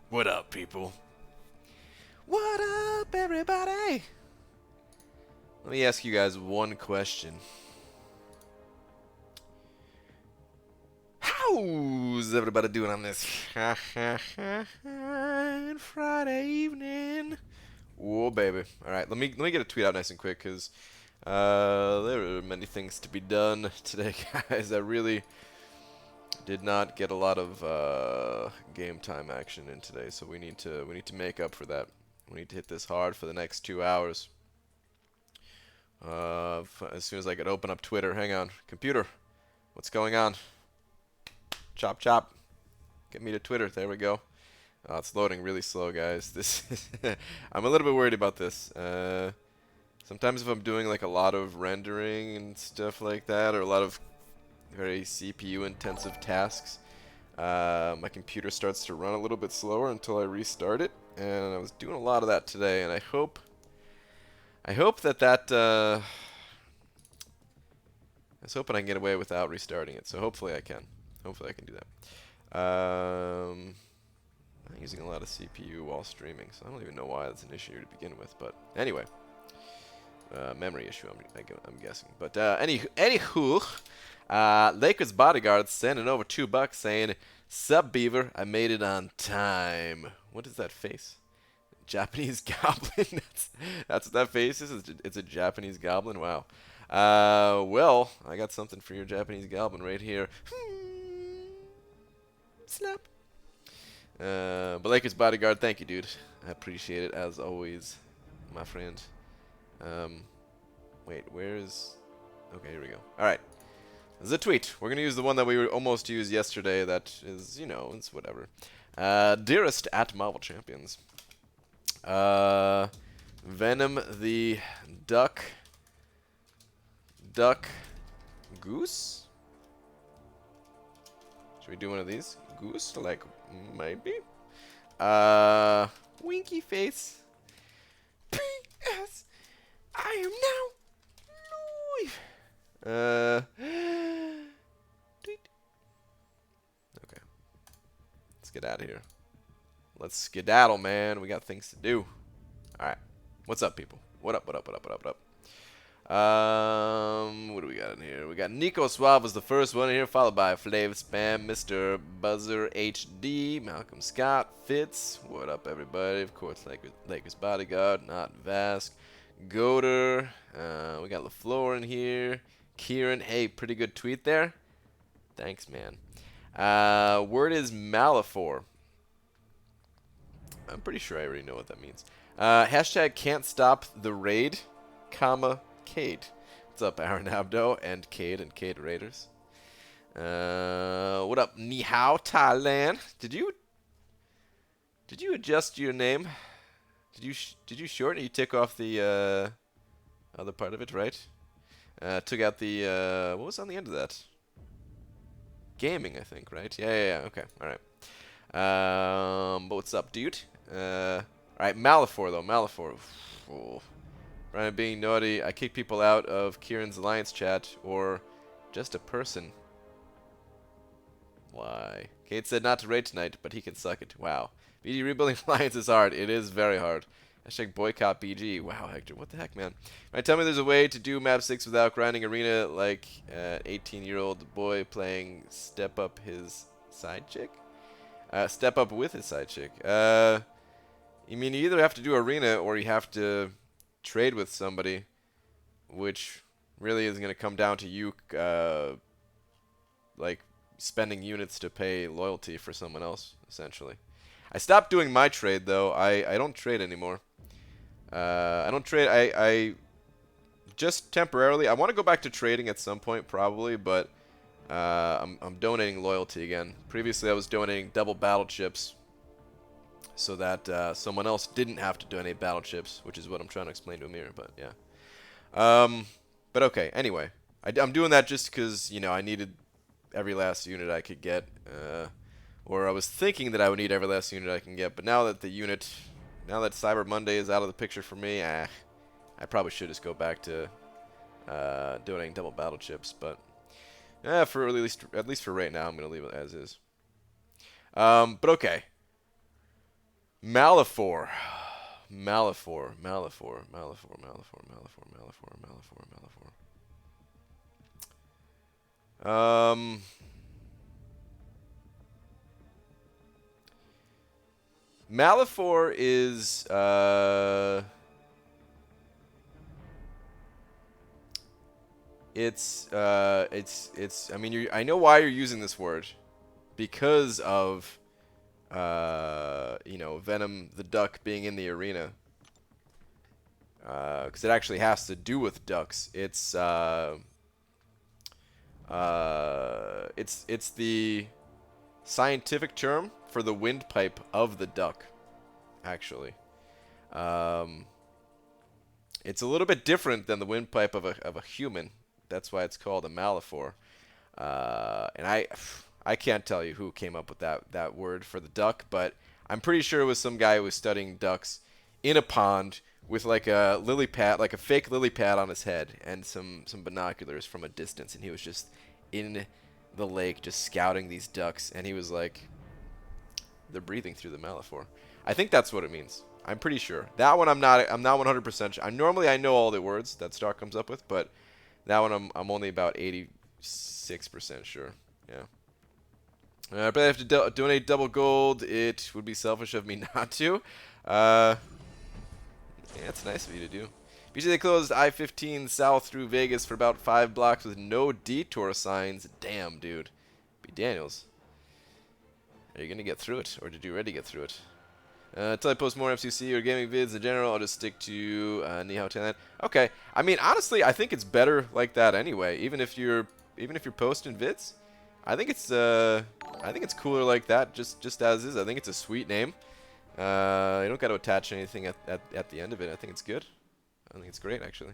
What up, people? What up, everybody? Let me ask you guys one question. How's everybody doing on this Friday evening? Oh, baby. All right, let me get a tweet out nice and quick, cause there are many things to be done today, guys. I really did not get a lot of game time action in today, so we need to make up for that. We need to hit this hard for the next 2 hours. As soon as I could open up Twitter. Hang on, computer. What's going on? Chop chop. Get me to Twitter. There we go. It's loading really slow, guys. This I'm a little bit worried about this. Sometimes if I'm doing like a lot of rendering and stuff like that, or a lot of very CPU intensive tasks, my computer starts to run a little bit slower until I restart it. And I was doing a lot of that today, and I hope that I was hoping I can get away without restarting it. So hopefully I can. Hopefully I can do that. I'm using a lot of CPU while streaming, so I don't even know why that's an issue to begin with. But anyway, memory issue, I'm guessing. But anywho, Lakers bodyguard sending over $2 saying, "Sup, Beaver? I made it on time." What is that face? Japanese goblin. That's what that face is. It's a Japanese goblin. Wow. Well, I got something for your Japanese goblin right here. Snap. But Lakers bodyguard, thank you, dude. I appreciate it as always, my friend. Wait, where is? Okay, here we go. All right. This is a tweet. We're gonna use the one that we almost used yesterday. That is, it's whatever. Dearest at Marvel Champions. Venom the duck goose? Should we do one of these? Goose? Like, maybe? Winky face. P.S. I am now tweet. Okay. Let's get out of here. Let's skedaddle, man. We got things to do. Alright. What's up, people? What up? What do we got in here? We got Nico Suave was the first one in here, followed by Flav Spam, Mr. Buzzer HD, Malcolm Scott, Fitz. What up, everybody? Of course, Lakers Bodyguard, Not Vask, Goder. We got LaFleur in here. Kieran, hey, pretty good tweet there. Thanks, man. Word is Malafor. I'm pretty sure I already know what that means. Hashtag can't stop the raid, comma, Cade. What's up, Aaron Abdo and Cade Raiders? What up, Ni Hao, Thailand? Did you adjust your name? Did you shorten it? You took off the other part of it, right? Took out the what was on the end of that? Gaming, I think, right? Yeah. Okay, all right. But what's up, dude? All right, Malafor though. Malafor. Oh. Brian being naughty. I kick people out of Kieran's Alliance chat or just a person. Why? Kate said not to raid tonight, but he can suck it. Wow. BG rebuilding Alliance is hard. It is very hard. Hashtag boycott BG. Wow, Hector. What the heck, man? Right, tell me there's a way to do map 6 without grinding arena like an 18-year-old boy playing Step Up his side chick? Step Up with his side chick. You mean you either have to do arena or you have to trade with somebody, which really is going to come down to you like spending units to pay loyalty for someone else, essentially. I stopped doing my trade, though. I don't trade anymore. I don't trade. I just temporarily. I want to go back to trading at some point, probably, but I'm donating loyalty again. Previously, I was donating double battle chips so that someone else didn't have to donate battle chips, which is what I'm trying to explain to Amir, but yeah. But okay, anyway. I'm doing that just because, I needed every last unit I could get, or I was thinking that I would need every last unit I can get, but now that Cyber Monday is out of the picture for me, I probably should just go back to donating double battle chips, but for at least for right now, I'm going to leave it as is. But okay. Malifor. Malifor. Malifor. Malifor. Malifor. Malifor. Malifor. Malifor. Malifor. Malifor is it's I mean I know why you're using this word, because of you know, Venom the duck being in the arena, because it actually has to do with ducks. It's the scientific term for the windpipe of the duck, actually. It's a little bit different than the windpipe of a human. That's why it's called a Malifor. And I can't tell you who came up with that word for the duck, but I'm pretty sure it was some guy who was studying ducks in a pond with like a lily pad, like a fake lily pad on his head, and some binoculars from a distance, and he was just in the lake just scouting these ducks, and he was like, they're breathing through the Malifor. I think that's what it means. I'm pretty sure. That one I'm not 100% sure. Normally I know all the words that Star comes up with, but that one I'm only about 86% sure. Yeah. But I have to donate double gold. It would be selfish of me not to. Yeah, it's nice of you to do. Usually they closed I-15 south through Vegas for about 5 blocks with no detour signs. Damn, dude. B. Daniels. Are you going to get through it, or did you already get through it? Until I post more FCC or gaming vids in general, I'll just stick to Nihao Thailand. Okay. I mean, honestly, I think it's better like that anyway. Even if you're posting vids, I think it's cooler like that, just as is. I think it's a sweet name. You don't got to attach anything at the end of it. I think it's good. I think it's great, actually.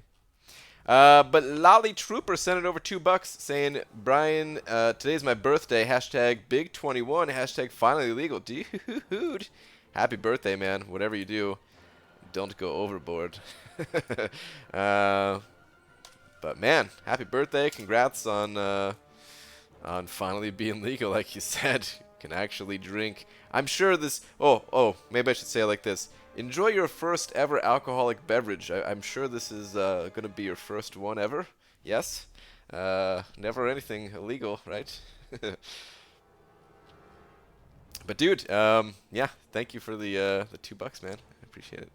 But Lolly Trooper sent it over $2 saying, Brian, today's my birthday. Hashtag Big21. Hashtag finally legal. Dude. Happy birthday, man. Whatever you do, don't go overboard. But man, happy birthday. Congrats on finally being legal, like you said. Can actually drink. I'm sure this... Oh, maybe I should say it like this. Enjoy your first ever alcoholic beverage. I'm sure this is going to be your first one ever. Yes? Never anything illegal, right? But dude, yeah, thank you for the $2, man. I appreciate it.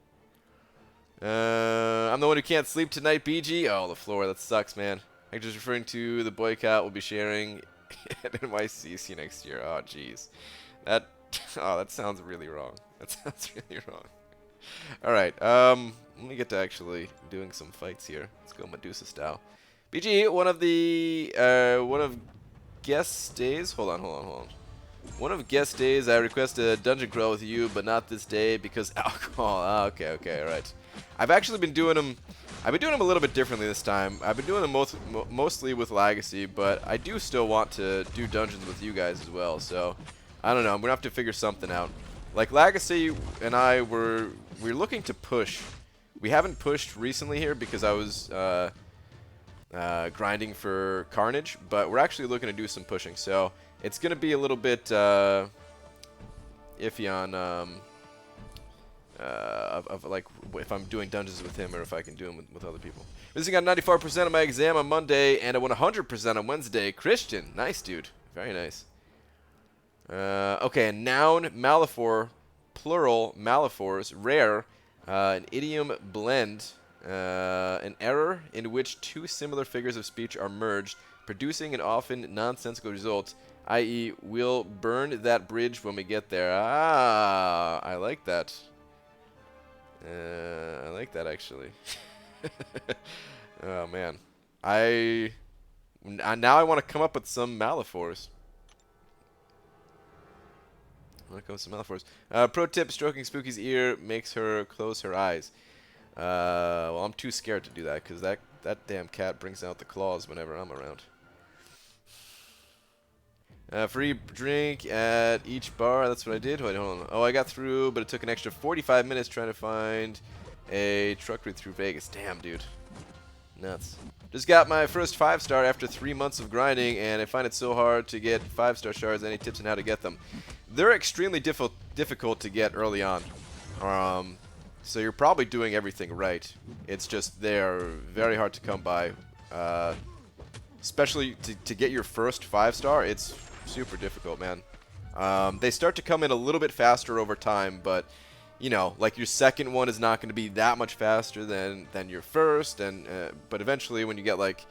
I'm the one who can't sleep tonight, BG. Oh, the floor, that sucks, man. I'm just referring to the boycott we'll be sharing at NYC. See you next year. Oh, jeez. That sounds really wrong. That sounds really wrong. All right, let me get to actually doing some fights here. Let's go Medusa style. BG, one of guest days. Hold on. One of guest days, I requested a dungeon crawl with you, but not this day because alcohol. Ah, okay, all right. I've actually been doing them. I've been doing them a little bit differently this time. I've been doing them mostly with Legacy, but I do still want to do dungeons with you guys as well. So I don't know. I'm gonna have to figure something out. Like Legacy and I we're looking to push. We haven't pushed recently here because I was grinding for Carnage, but we're actually looking to do some pushing. So it's going to be a little bit iffy on of like if I'm doing dungeons with him or if I can do them with other people. Missing on 94% of my exam on Monday and a 100% on Wednesday. Christian, nice dude, very nice. Okay, a noun, Malifor, plural, Malifors, rare, an idiom blend, an error in which two similar figures of speech are merged, producing an often nonsensical result, i.e., we'll burn that bridge when we get there. Ah, I like that. I like that, actually. Oh, man. Now I want to come up with some Malifors. Pro tip, stroking Spooky's ear makes her close her eyes. Well, I'm too scared to do that because that damn cat brings out the claws whenever I'm around. Free drink at each bar. That's what I did. Hold on. Oh, I got through, but it took an extra 45 minutes trying to find a truck route through Vegas. Damn, dude. Nuts. Just got my first 5-star after 3 months of grinding, and I find it so hard to get 5-star shards. Any tips on how to get them? They're extremely difficult to get early on. So you're probably doing everything right. It's just they're very hard to come by. Especially to get your first 5-star, it's super difficult, man. They start to come in a little bit faster over time, but you know, like your second one is not going to be that much faster than your first, and but eventually when you get like,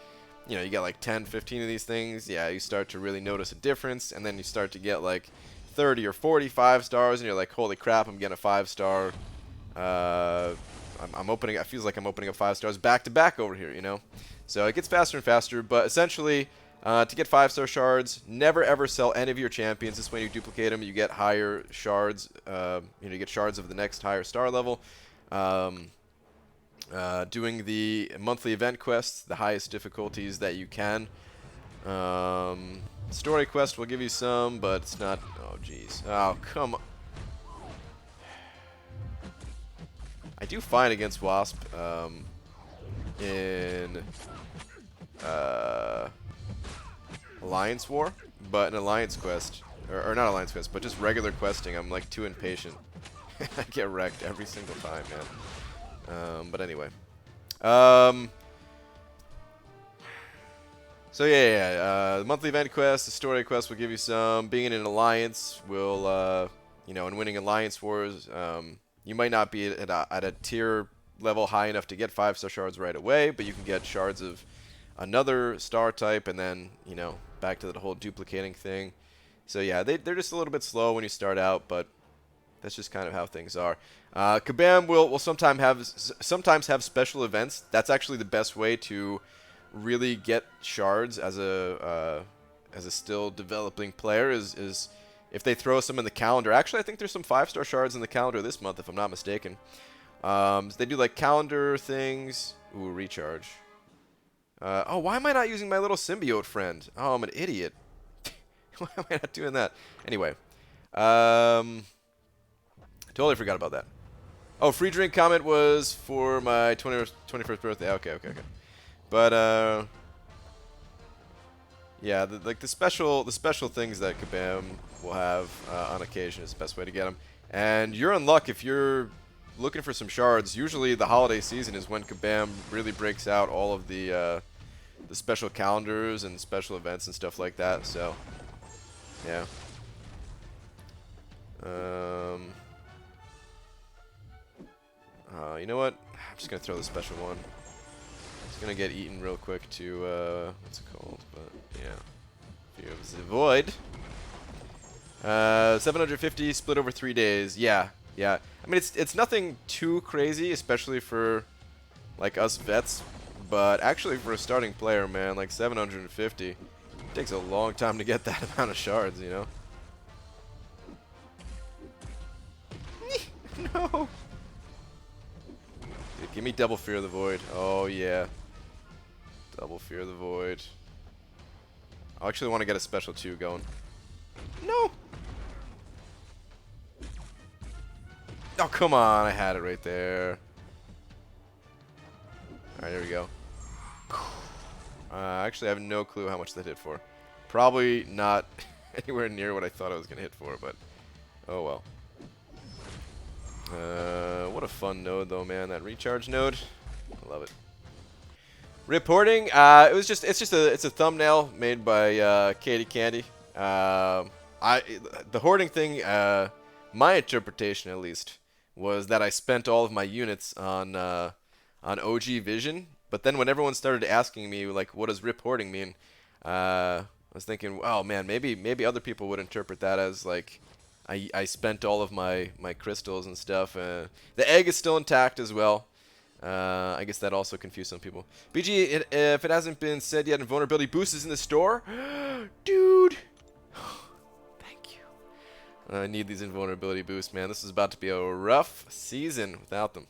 you know, you get like 10, 15 of these things, yeah, you start to really notice a difference, and then you start to get like 30 or 45 stars, and you're like, holy crap, I'm getting a 5-star. I'm opening. It feels like I'm opening up 5 stars back to back over here, you know. So it gets faster and faster, but essentially, to get 5-star shards, never ever sell any of your champions. This way, you duplicate them, you get higher shards. You get shards of the next higher star level. Doing the monthly event quests, the highest difficulties that you can. Story quest will give you some, but it's not. Oh, jeez. Oh, come on. I do fine against Wasp in Alliance War, but in Alliance Quest, or not Alliance Quest, but just regular questing, I'm like too impatient. I get wrecked every single time, man. But anyway. So yeah, the monthly event quest, the story quest will give you some. Being in an alliance will, you know, and winning Alliance Wars, you might not be at a tier level high enough to get 5-star shards right away, but you can get shards of another star type, and then, you know, back to the whole duplicating thing. So yeah, they're just a little bit slow when you start out, but that's just kind of how things are. Kabam will sometimes have special events. That's actually the best way to really get shards as a still developing player is if they throw some in the calendar. Actually, I think there's some 5-star shards in the calendar this month, if I'm not mistaken. So they do like calendar things. Ooh, recharge. Oh, why am I not using my little symbiote friend? Oh, I'm an idiot. Why am I not doing that? Anyway. Totally forgot about that. Oh, free drink comment was for my 21st birthday. Okay. But, yeah, the special things that Kabam will have on occasion is the best way to get them. And you're in luck if you're looking for some shards. Usually the holiday season is when Kabam really breaks out all of the special calendars and special events and stuff like that. So, yeah. You know what? I'm just gonna throw the special one. It's gonna get eaten real quick to what's it called? But yeah, Fear of the Void. 750 split over 3 days. Yeah. I mean, it's nothing too crazy, especially for like us vets. But actually, for a starting player, man, like 750 takes a long time to get that amount of shards, you know. No. Dude, give me double Fear of the Void. Oh yeah, double Fear of the Void. I actually want to get a special 2 going. No. Oh, come on. I had it right there. Alright, here we go. Actually, I have no clue how much that hit for. Probably not anywhere near what I thought I was going to hit for, but oh well. What a fun node, though, man. That recharge node. I love it. Reporting. It's a thumbnail made by Katie Candy. The hoarding thing, my interpretation at least, was that I spent all of my units on OG Vision. But then when everyone started asking me, like, what does rip hoarding mean? I was thinking, oh man, maybe other people would interpret that as like I spent all of my crystals and stuff. The egg is still intact as well. I guess that also confused some people. BG, if it hasn't been said yet, invulnerability boost is in the store. Dude. Thank you. I need these invulnerability boosts, man. This is about to be a rough season without them.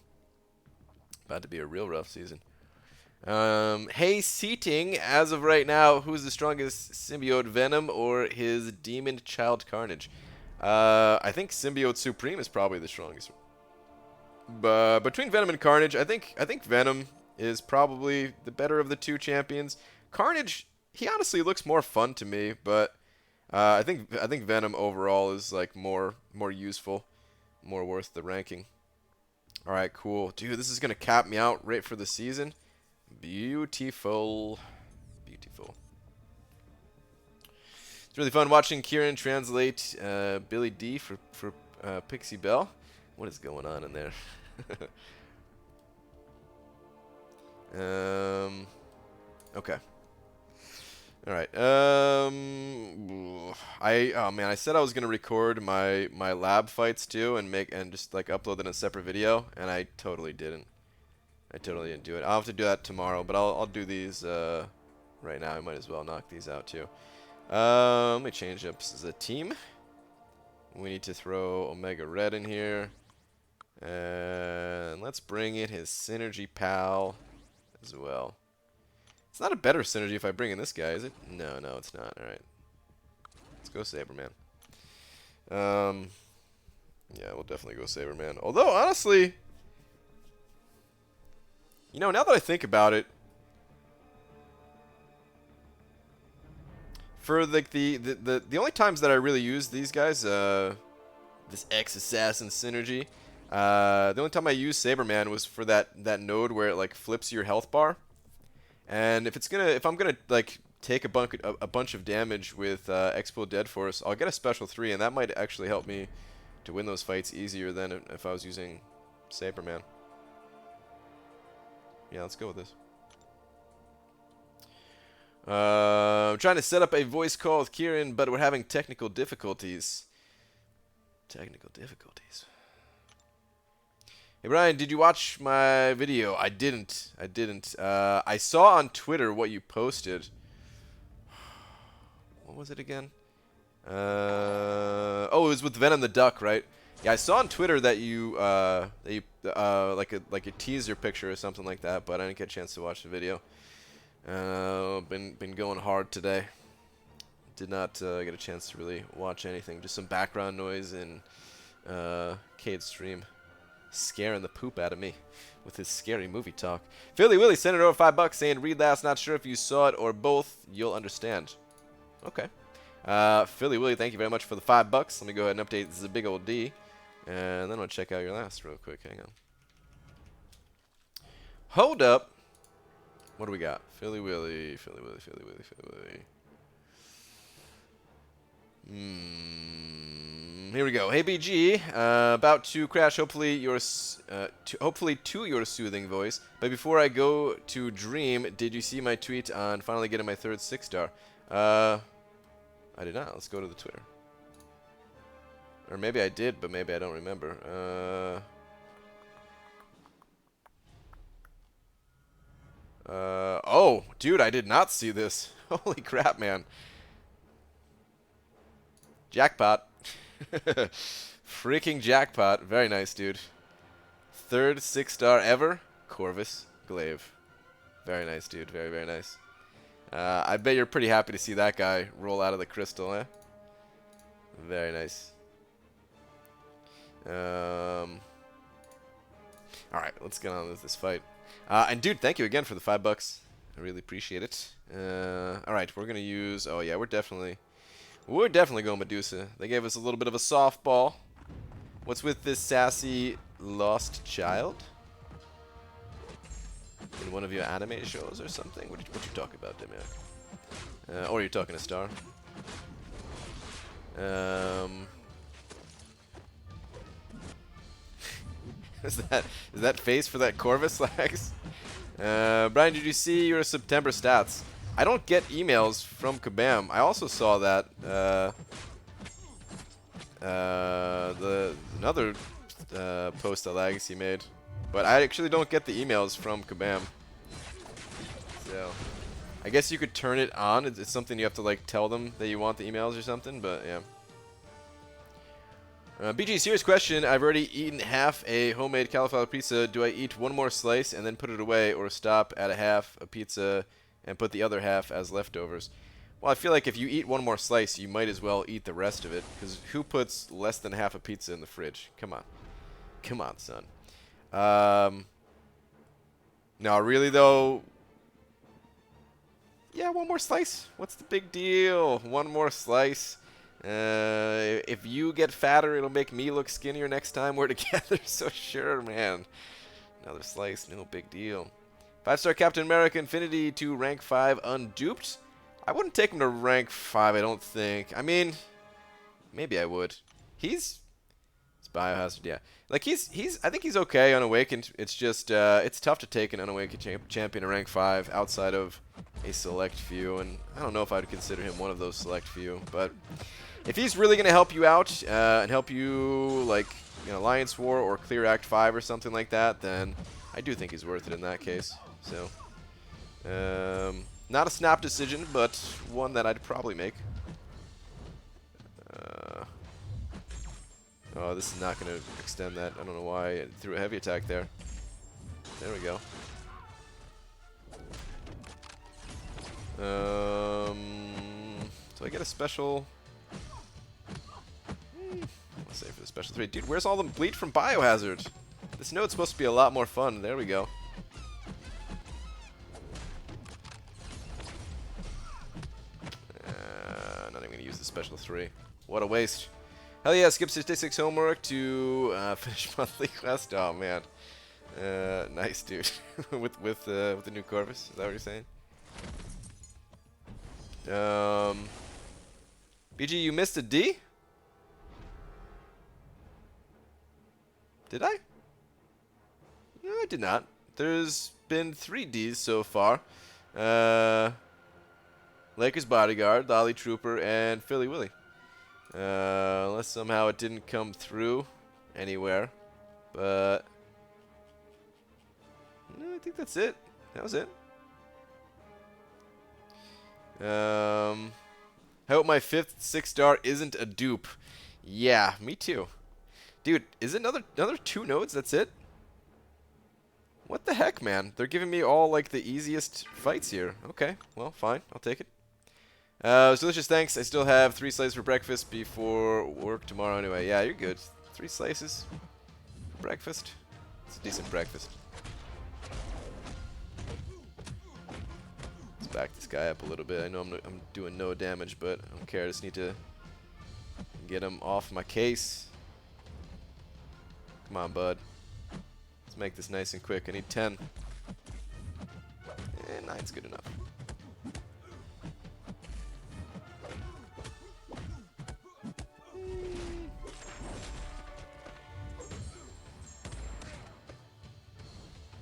About to be a real rough season. Hey, seating, as of right now, who's the strongest symbiote, Venom or his demon child Carnage? I think Symbiote Supreme is probably the strongest. But between Venom and Carnage, I think Venom is probably the better of the two champions. Carnage, he honestly looks more fun to me, but I think Venom overall is like more useful, more worth the ranking. All right, cool, dude. This is gonna cap me out right for the season. Beautiful, beautiful. It's really fun watching Kieran translate Billy D for Pixie Bell. What is going on in there? Okay. All right. Oh man, I said I was gonna record my lab fights too and just like upload them in a separate video, and I totally didn't. I totally didn't do it. I'll have to do that tomorrow, but I'll do these right now. I might as well knock these out too. Let me change up the team. We need to throw Omega Red in here. And let's bring in his synergy pal as well. It's not a better synergy if I bring in this guy, is it? No, no, it's not. Alright. Let's go Saberman. Yeah, we'll definitely go Saberman. Although, honestly, you know, now that I think about it, for like the only times that I really use these guys, this X-Assassin synergy, the only time I used Saberman was for that node where it like flips your health bar. And if I'm gonna like take a bunch of damage with Expo Dead Force, I'll get a special 3, and that might actually help me to win those fights easier than if I was using Saberman. Yeah, let's go with this. I'm trying to set up a voice call with Kieran, but we're having technical difficulties. Technical difficulties. Hey Brian, did you watch my video? I didn't. I saw on Twitter what you posted. What was it again? Oh, it was with Venom the Duck, right? Yeah, I saw on Twitter that you like a teaser picture or something like that, but I didn't get a chance to watch the video. Been going hard today. Did not get a chance to really watch anything. Just some background noise in Cade's stream, scaring the poop out of me with his scary movie talk. Philly Willie sent it over $5 saying, "Read last. Not sure if you saw it or both. You'll understand." Okay. Philly Willie, thank you very much for the $5. Let me go ahead and update the big old D, and then I'll check out your last real quick. Hang on. Hold up. What do we got? Philly Willie, Philly Willie, Philly Willie, Philly Willie. Here we go. Hey BG, about to crash. Hopefully to your soothing voice. But before I go to dream, did you see my tweet on finally getting my third 6-star? I did not. Let's go to the Twitter. Or maybe I did, but maybe I don't remember. Oh, dude, I did not see this. Holy crap, man. Jackpot. Freaking jackpot. Very nice, dude. Third 6-star ever. Corvus Glaive. Very nice, dude. Very, very nice. I bet you're pretty happy to see that guy roll out of the crystal, eh? Very nice. Alright, let's get on with this fight. And dude, thank you again for the $5. I really appreciate it. Alright, we're gonna use... Oh yeah, we're definitely going Medusa. They gave us a little bit of a softball. What's with this sassy lost child? In one of your anime shows or something? What you talking about, Demian? Or you're talking to Star? Is that face for that Corvus Lags? Brian, did you see your September stats? I don't get emails from Kabam. I also saw that another post that Legacy made, but I actually don't get the emails from Kabam. So I guess you could turn it on. It's something you have to like tell them that you want the emails or something. But yeah. BG, serious question. I've already eaten half a homemade cauliflower pizza. Do I eat one more slice and then put it away, or stop at a half a pizza and put the other half as leftovers? Well, I feel like if you eat one more slice, you might as well eat the rest of it, because who puts less than half a pizza in the fridge? Come on. Come on, son. No, really though. Yeah, one more slice. What's the big deal? One more slice. If you get fatter, it'll make me look skinnier next time we're together. So sure, man. Another slice, no big deal. 5-star Captain America Infinity to rank 5 unduped. I wouldn't take him to rank 5, I don't think. I mean, maybe I would. It's Biohazard, yeah. Like I think he's okay unawakened. It's just it's tough to take an unawakened champion to rank 5 outside of a select few, and I don't know if I'd consider him one of those select few, but if he's really gonna help you out and help you like Alliance War or clear Act 5 or something like that, then I do think he's worth it in that case. So not a snap decision, but one that I'd probably make. Oh, this is not going to extend that. I don't know why I threw a heavy attack there. There we go. So I get a special... I'll save for the special 3. Dude, where's all the bleed from Biohazard? This node's supposed to be a lot more fun. There we go. Not even going to use the special 3. What a waste. Hell yeah, skip statistics homework to finish monthly quest. Oh man, nice dude. with the new Corvus, is that what you're saying? BG, you missed a D? Did I? No, I did not. There's been 3 Ds so far. Lakers Bodyguard, Dolly Trooper, and Philly Willy. Unless somehow it didn't come through anywhere. But no, I think that's it. That was it. I hope my 5th 6-star isn't a dupe. Yeah, me too. Dude, is it another 2 nodes? That's it? What the heck, man? They're giving me all like the easiest fights here. Okay, well, fine. I'll take it. Delicious, thanks. I still have 3 slices for breakfast before work tomorrow anyway. Yeah, you're good. 3 slices for breakfast. It's a decent breakfast. Let's back this guy up a little bit. I know I'm doing no damage, but I don't care. I just need to get him off my case. Come on, bud. Let's make this nice and quick. I need 10. And 9's good enough.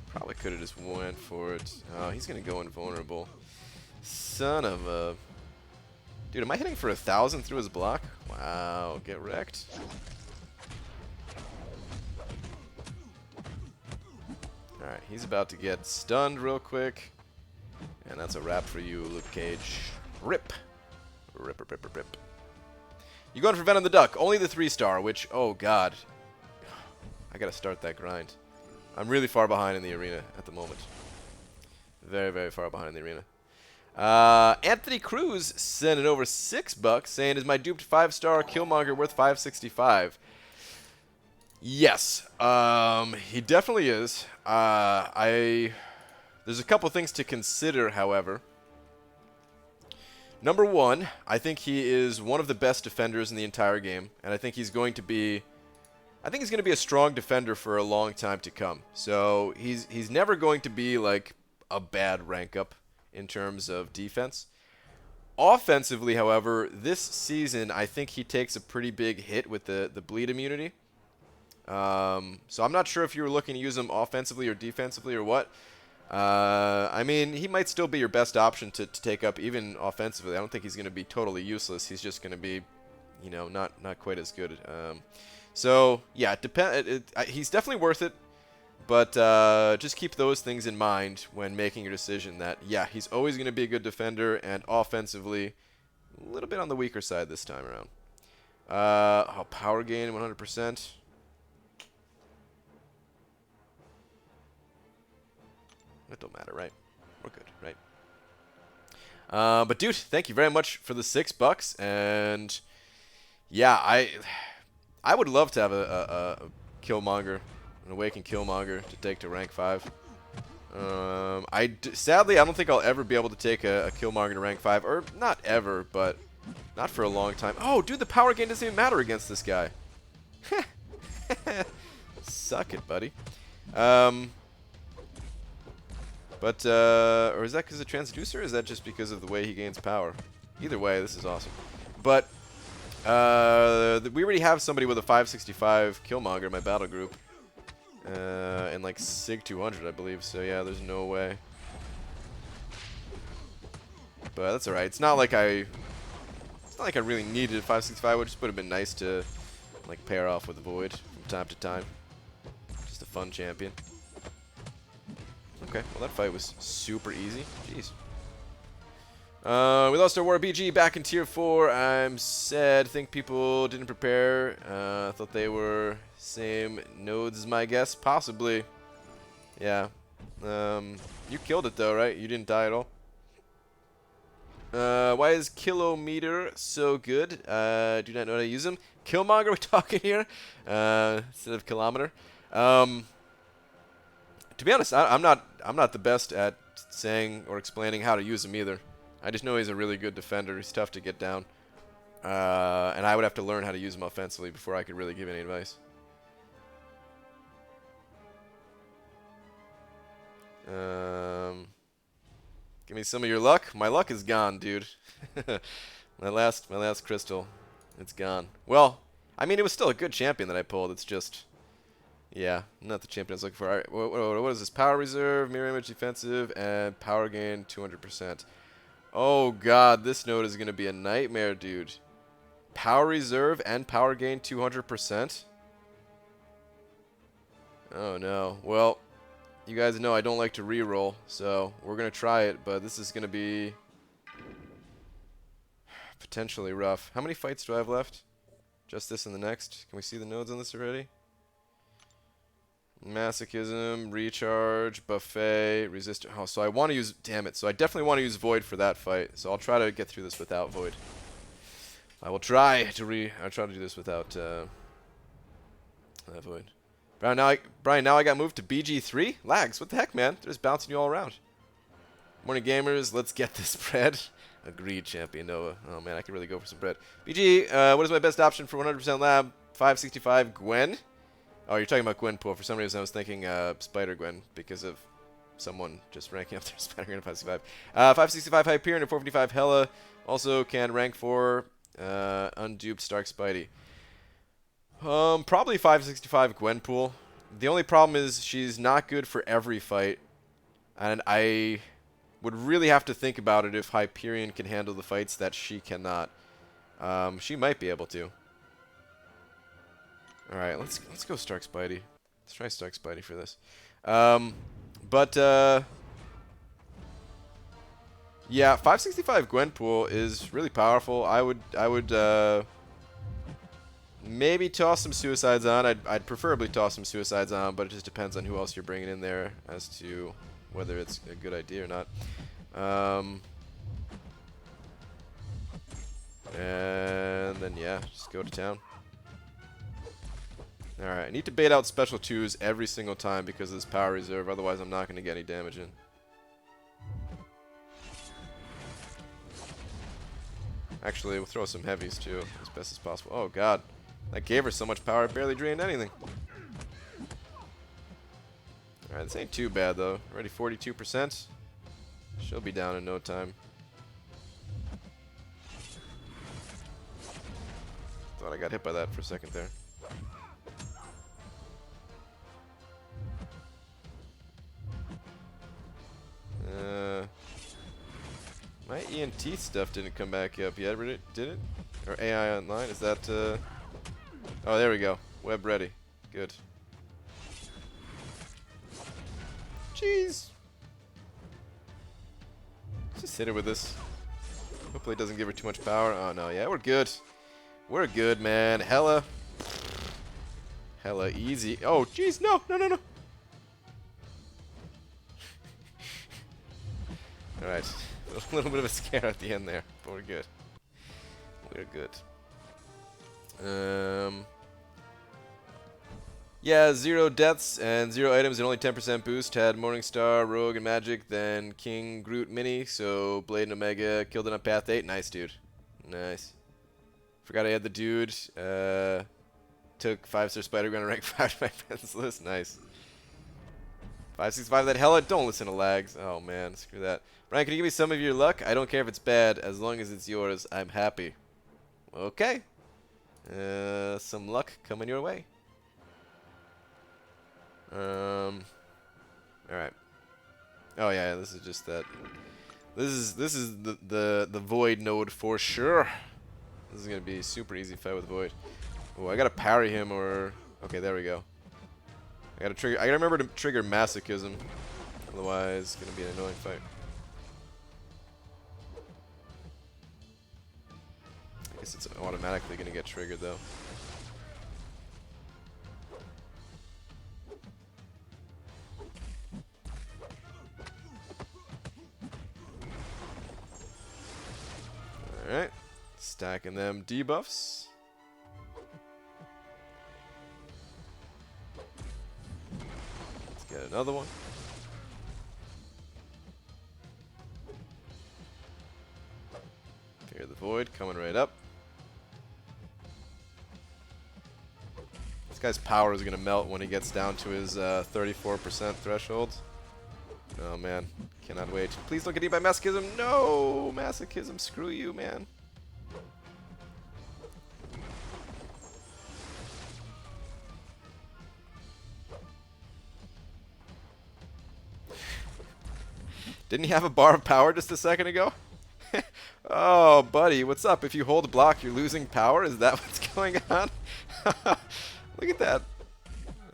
Probably could have just went for it. Oh, he's going to go invulnerable. Son of a... Dude, am I hitting for 1,000 through his block? Wow, get wrecked. Alright, he's about to get stunned real quick. And that's a wrap for you, Luke Cage. Rip. Rip, rip, rip, rip, rip. You going for Venom the Duck. Only the 3-star, which, oh god. I gotta start that grind. I'm really far behind in the arena at the moment. Very, very far behind in the arena. Anthony Cruz sent it over $6, saying, "Is my duped 5-star Killmonger worth $565?" Yes, he definitely is. There's a couple things to consider, however. Number 1, I think he is one of the best defenders in the entire game, and I think he's going to be a strong defender for a long time to come. So he's never going to be like a bad rank up in terms of defense. Offensively, however, this season I think he takes a pretty big hit with the bleed immunity. So I'm not sure if you were looking to use him offensively or defensively or what. I mean, he might still be your best option to take up even offensively. I don't think he's going to be totally useless. He's just going to be, not quite as good. So yeah, he's definitely worth it, but just keep those things in mind when making your decision. That yeah, he's always going to be a good defender, and offensively, a little bit on the weaker side this time around. Power gain 100%. It don't matter, right? We're good, right? But dude, thank you very much for the $6, and yeah, I would love to have a Killmonger, an awakened Killmonger to take to rank 5. Sadly, I don't think I'll ever be able to take a Killmonger to rank 5. Or, not ever, but not for a long time. Oh, dude, the power gain doesn't even matter against this guy. Suck it, buddy. Or is that because of transducer, or is that just because of the way he gains power? Either way, this is awesome. But, we already have somebody with a 565 Killmonger in my battle group. And like Sig 200, I believe. So yeah, there's no way. But that's alright. It's not like I really needed a 565. It just would have been nice to like pair off with Void from time to time. Just a fun champion. Okay, well that fight was super easy. Jeez. We lost our War BG back in Tier 4. I'm sad. Think people didn't prepare. I thought they were same nodes as my guess. Possibly. Yeah. You killed it though, right? You didn't die at all. Why is kilometer so good? Do not know how to use them. Killmonger, we're talking here. Instead of kilometer. To be honest, I'm not the best at saying or explaining how to use him either. I just know he's a really good defender. He's tough to get down. And I would have to learn how to use him offensively before I could really give any advice. Give me some of your luck. My luck is gone, dude. my last crystal, it's gone. Well, I mean, it was still a good champion that I pulled. It's just, yeah, not the champion I was looking for. All right, what is this? Power reserve, mirror image defensive, and power gain 200%. Oh god, this node is gonna be a nightmare, dude. Power reserve and power gain 200%. Oh no. Well, you guys know I don't like to reroll, so we're gonna try it, but this is gonna be potentially rough. How many fights do I have left? Just this and the next. Can we see the nodes on this already? Masochism, recharge, buffet, resist. Oh, so I want to use. Damn it! So I definitely want to use Void for that fight. So I'll try to get through this without Void. I will try to I'll try to do this without Void. Brian, now I got moved to BG3? Lags, what the heck, man? They're just bouncing you all around. Morning gamers, let's get this bread. Agreed, Champion Nova. Oh man, I could really go for some bread. BG, what is my best option for 100% lab? 565 Gwen? Oh, you're talking about Gwen pool. For some reason I was thinking Spider Gwen because of someone just ranking up their Spider Gwen 565. 565 Hyperion and 455 Hella. Also can rank for unduped Stark Spidey. Probably 565 Gwenpool. The only problem is she's not good for every fight, and I would really have to think about it if Hyperion can handle the fights that she cannot. She might be able to. All right, let's go Stark Spidey. Let's try Stark Spidey for this. Yeah, 565 Gwenpool is really powerful. I would maybe toss some suicides on. I'd preferably toss some suicides on, but it just depends on who else you're bringing in there as to whether it's a good idea or not. And then yeah, just go to town. Alright, I need to bait out special 2s every single time because of this power reserve, otherwise I'm not going to get any damage in. Actually, we'll throw some heavies too, as best as possible. Oh god, that gave her so much power, it barely drained anything. Alright, this ain't too bad though. Already 42%. She'll be down in no time. Thought I got hit by that for a second there. My ENT stuff didn't come back up yet, did it? Or AI online? Is that, Oh, there we go. Web ready. Good. Jeez. Just hit her with this. Hopefully it doesn't give her too much power. Oh, no. Yeah, we're good. We're good, man. Hella easy. Oh, jeez. No, no, no, no. Alright. A little bit of a scare at the end there, but we're good. We're good. Yeah, 0 deaths and 0 items and only 10% boost. Had Morningstar, Rogue, and Magic, then King, Groot, Mini. So Blade and Omega killed it on Path 8. Nice, dude. Nice. Forgot I had the dude. Took 5-star Spider-Gun and rank 5 to my friends list. Nice. 565 that hella. Don't listen to lags. Oh, man. Screw that. Brian, can you give me some of your luck? I don't care if it's bad. As long as it's yours, I'm happy. Okay. Some luck coming your way. Alright. Oh yeah, this is just that. This is the Void node for sure. This is gonna be a super easy fight with Void. Oh, I gotta parry him or okay, there we go. I gotta remember to trigger Masochism. Otherwise it's gonna be an annoying fight. I guess it's automatically gonna get triggered though. Alright, stacking them debuffs. Let's get another one. Fear the Void coming right up. This guy's power is going to melt when he gets down to his 34% threshold. Oh man, cannot wait. Please don't get eaten by Masochism. No! Masochism, screw you, man. Didn't he have a bar of power just a second ago? Oh, buddy, what's up? If you hold block, you're losing power? Is that what's going on? Look at that.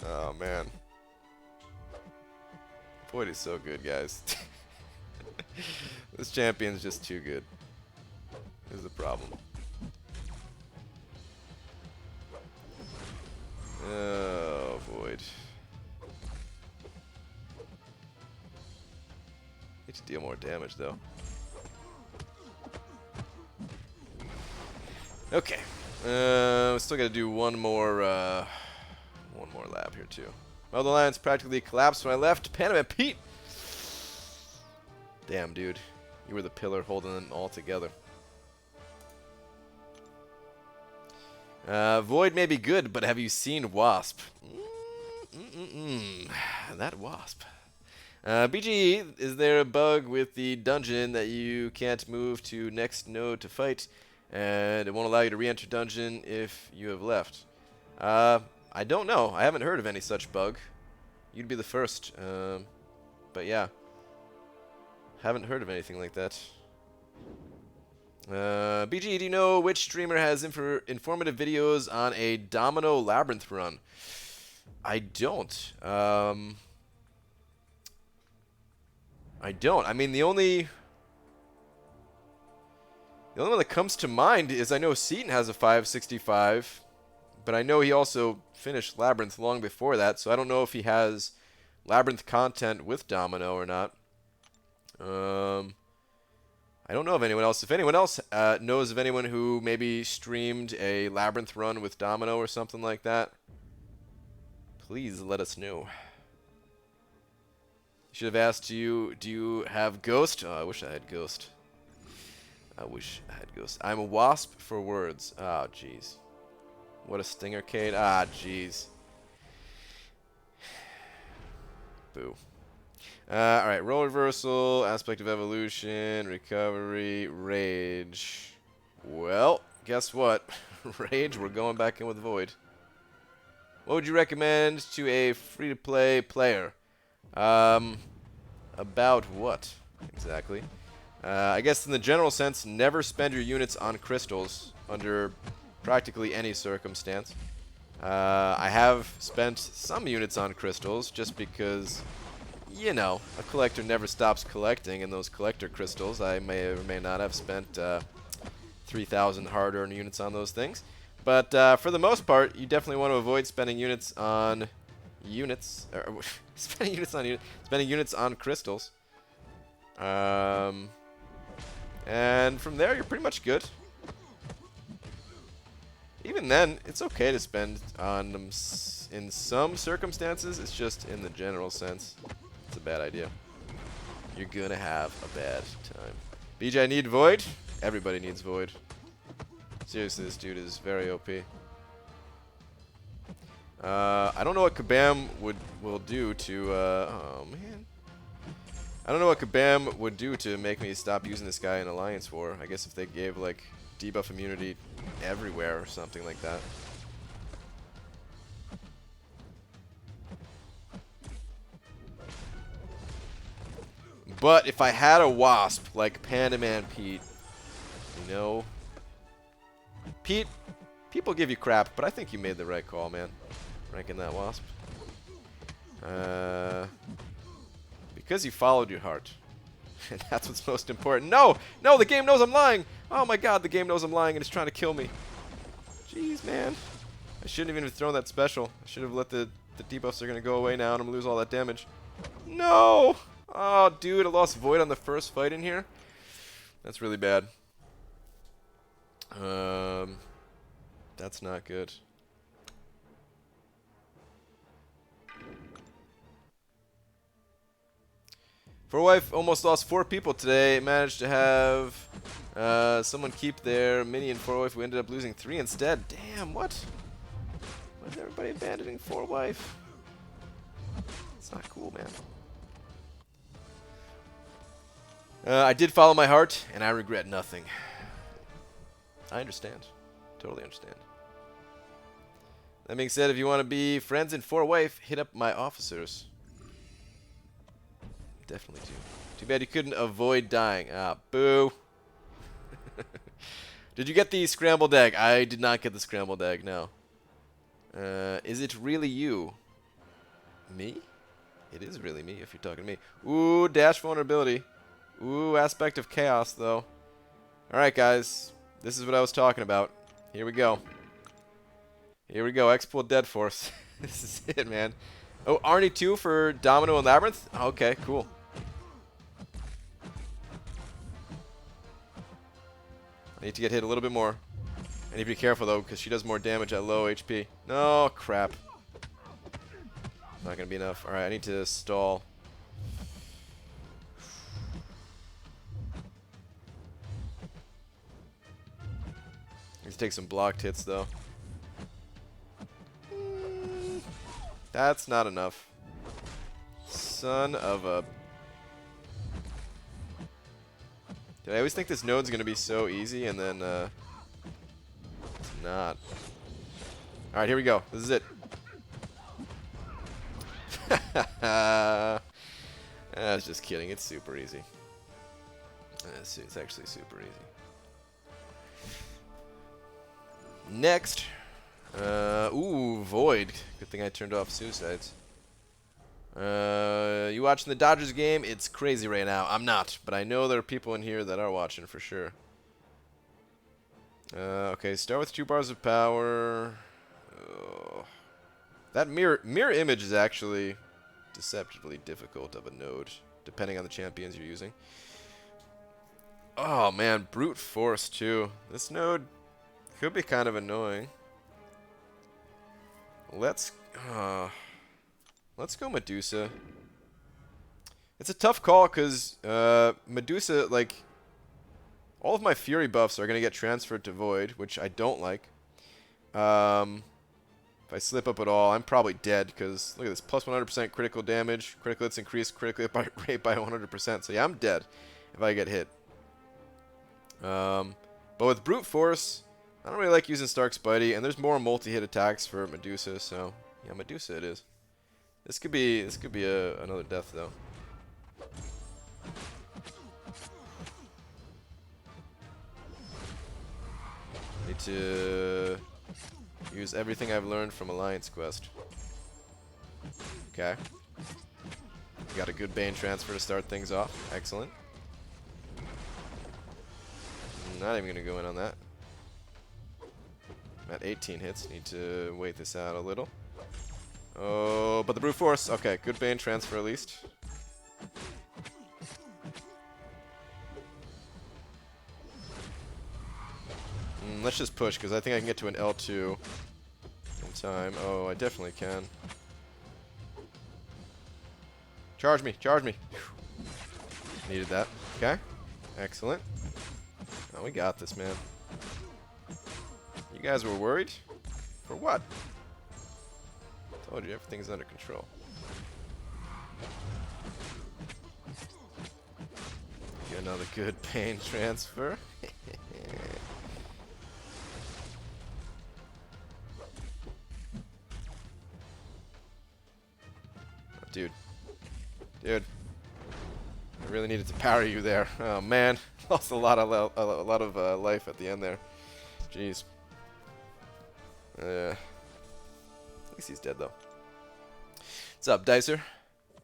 Oh, man. Void is so good, guys. This champion's just too good. Is the problem. Oh, Void. Need to deal more damage, though. Okay. We still got to do one more lab here, too. Well, the Lions practically collapsed when I left. Panama Pete! Damn, dude. You were the pillar holding them all together. Void may be good, but have you seen Wasp? That Wasp. BGE, is there a bug with the dungeon that you can't move to next node to fight, and it won't allow you to re-enter dungeon if you have left? I don't know. I haven't heard of any such bug. You'd be the first. But yeah. Haven't heard of anything like that. BG, do you know which streamer has informative videos on a Domino Labyrinth run? I don't. I don't. I mean, the only one that comes to mind is I know Seaton has a 565. But I know he also finished Labyrinth long before that, so I don't know if he has Labyrinth content with Domino or not. I don't know of anyone else. If anyone else knows of anyone who maybe streamed a Labyrinth run with Domino or something like that, please let us know. Should have asked you, do you have Ghost? Oh, I wish I had Ghost. I wish I had Ghost. I'm a Wasp for words. Oh, jeez. What a stingercade. Ah, jeez. Boo. Alright, role reversal, aspect of evolution, recovery, rage. Well, guess what? Rage, we're going back in with Void. What would you recommend to a free-to-play player? About what, exactly? I guess in the general sense, never spend your units on crystals under practically any circumstance. I have spent some units on crystals just because, you know, a collector never stops collecting, and those collector crystals, I may or may not have spent 3,000 hard-earned units on those things. But for the most part, you definitely want to avoid spending units on spending units on crystals. And from there, you're pretty much good. even then, it's okay to spend on them in some circumstances. It's just in the general sense, it's a bad idea. You're gonna have a bad time. BJ, I need Void. Everybody needs Void. Seriously, this dude is very OP. I don't know what Kabam will do to. Oh man. I don't know what Kabam would do to make me stop using this guy in Alliance War. I guess if they gave like debuff immunity everywhere or something like that. But if I had a Wasp like Panda Man Pete, you know, Pete, people give you crap, but I think you made the right call, man. Ranking that Wasp. Because you followed your heart. And that's what's most important. No! No, the game knows I'm lying! Oh my god, the game knows I'm lying and it's trying to kill me. Jeez, man. I shouldn't even have thrown that special. I should have let the debuffs are going to go away now and I'm going to lose all that damage. No! Oh, dude, I lost Void on the first fight in here. That's really bad. That's not good. For Wife almost lost 4 people today. Managed to have someone keep their minion For Wife. We ended up losing 3 instead. Damn, what? Why is everybody abandoning For Wife? It's not cool, man. I did follow my heart, and I regret nothing. I understand. Totally understand. That being said, if you want to be friends in For Wife, hit up my officers. Definitely do. Too bad you couldn't avoid dying. Ah, boo. Did you get the scrambled egg? I did not get the scrambled egg, no. Is it really you? Me? It is really me if you're talking to me. Ooh, dash vulnerability. Ooh, aspect of chaos, though. Alright, guys. This is what I was talking about. Here we go. Here we go. X-Pool Dead Force. This is it, man. Oh, Arnie 2 for Domino and Labyrinth? Okay, cool. I need to get hit a little bit more. I need to be careful, though, because she does more damage at low HP. No, crap. Not going to be enough. Alright, I need to stall. Let's take some blocked hits, though. That's not enough. Son of a... Dude, I always think this node's going to be so easy, and then, it's not. Alright, here we go. This is it. I was just kidding. It's super easy. It's actually super easy. Next. Ooh, Void. Good thing I turned off suicides. You watching the Dodgers game? It's crazy right now. I'm not, but I know there are people in here that are watching for sure. Okay, start with 2 bars of power. That mirror image is actually deceptively difficult of a node, depending on the champions you're using. Oh man, brute force too. This node could be kind of annoying. Let's go Medusa. It's a tough call because Medusa, like, all of my Fury buffs are going to get transferred to Void, which I don't like. If I slip up at all, I'm probably dead because, look at this, plus 100% critical damage. Critical hits increase critical hit rate by 100%. So yeah, I'm dead if I get hit. But with Brute Force, I don't really like using Stark Spidey, and there's more multi-hit attacks for Medusa, so yeah, Medusa it is. This could be another death though. Need to use everything I've learned from Alliance Quest. Okay. Got a good Bane transfer to start things off. Excellent. Not even gonna go in on that. I'm at 18 hits. Need to wait this out a little. Oh, but the Brute Force. Okay, good Bane transfer at least. let's just push, because I think I can get to an L2 in time. Oh, I definitely can. Charge me, charge me. Whew. Needed that. Okay. Excellent. Oh, we got this, man. You guys were worried? For what? Told you, everything's under control. Get another good pain transfer. Dude. Dude. I really needed to power you there. Oh, man. Lost a lot of life at the end there. Jeez. At least he's dead, though. What's up, Dicer?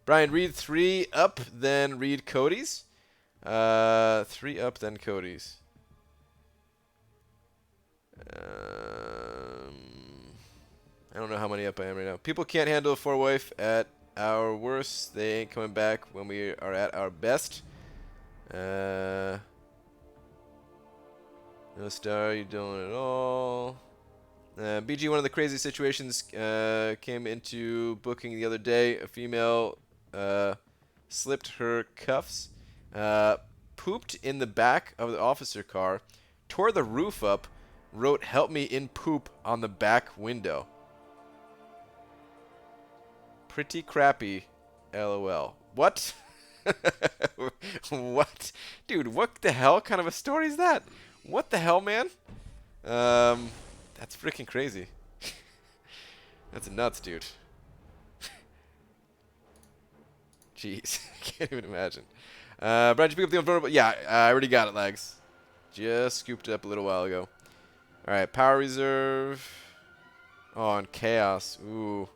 Brian, read 3 up, then read Cody's. 3 up, then Cody's. I don't know how many up I am right now. People can't handle a 4-wife at our worst. They ain't coming back when we are at our best. No star, you don't at all. BG, one of the crazy situations came into booking the other day. A female slipped her cuffs, pooped in the back of the officer car, tore the roof up, wrote "Help me in poop" on the back window. Pretty crappy, LOL. What? What? Dude, what the hell kind of a story is that? What the hell, man? That's freaking crazy. That's nuts, dude. Jeez, I can't even imagine. Brad, did you pick up the unvulnerable? Yeah, I already got it, Lags. Just scooped it up a little while ago. Alright, power reserve. Oh, and chaos. Ooh.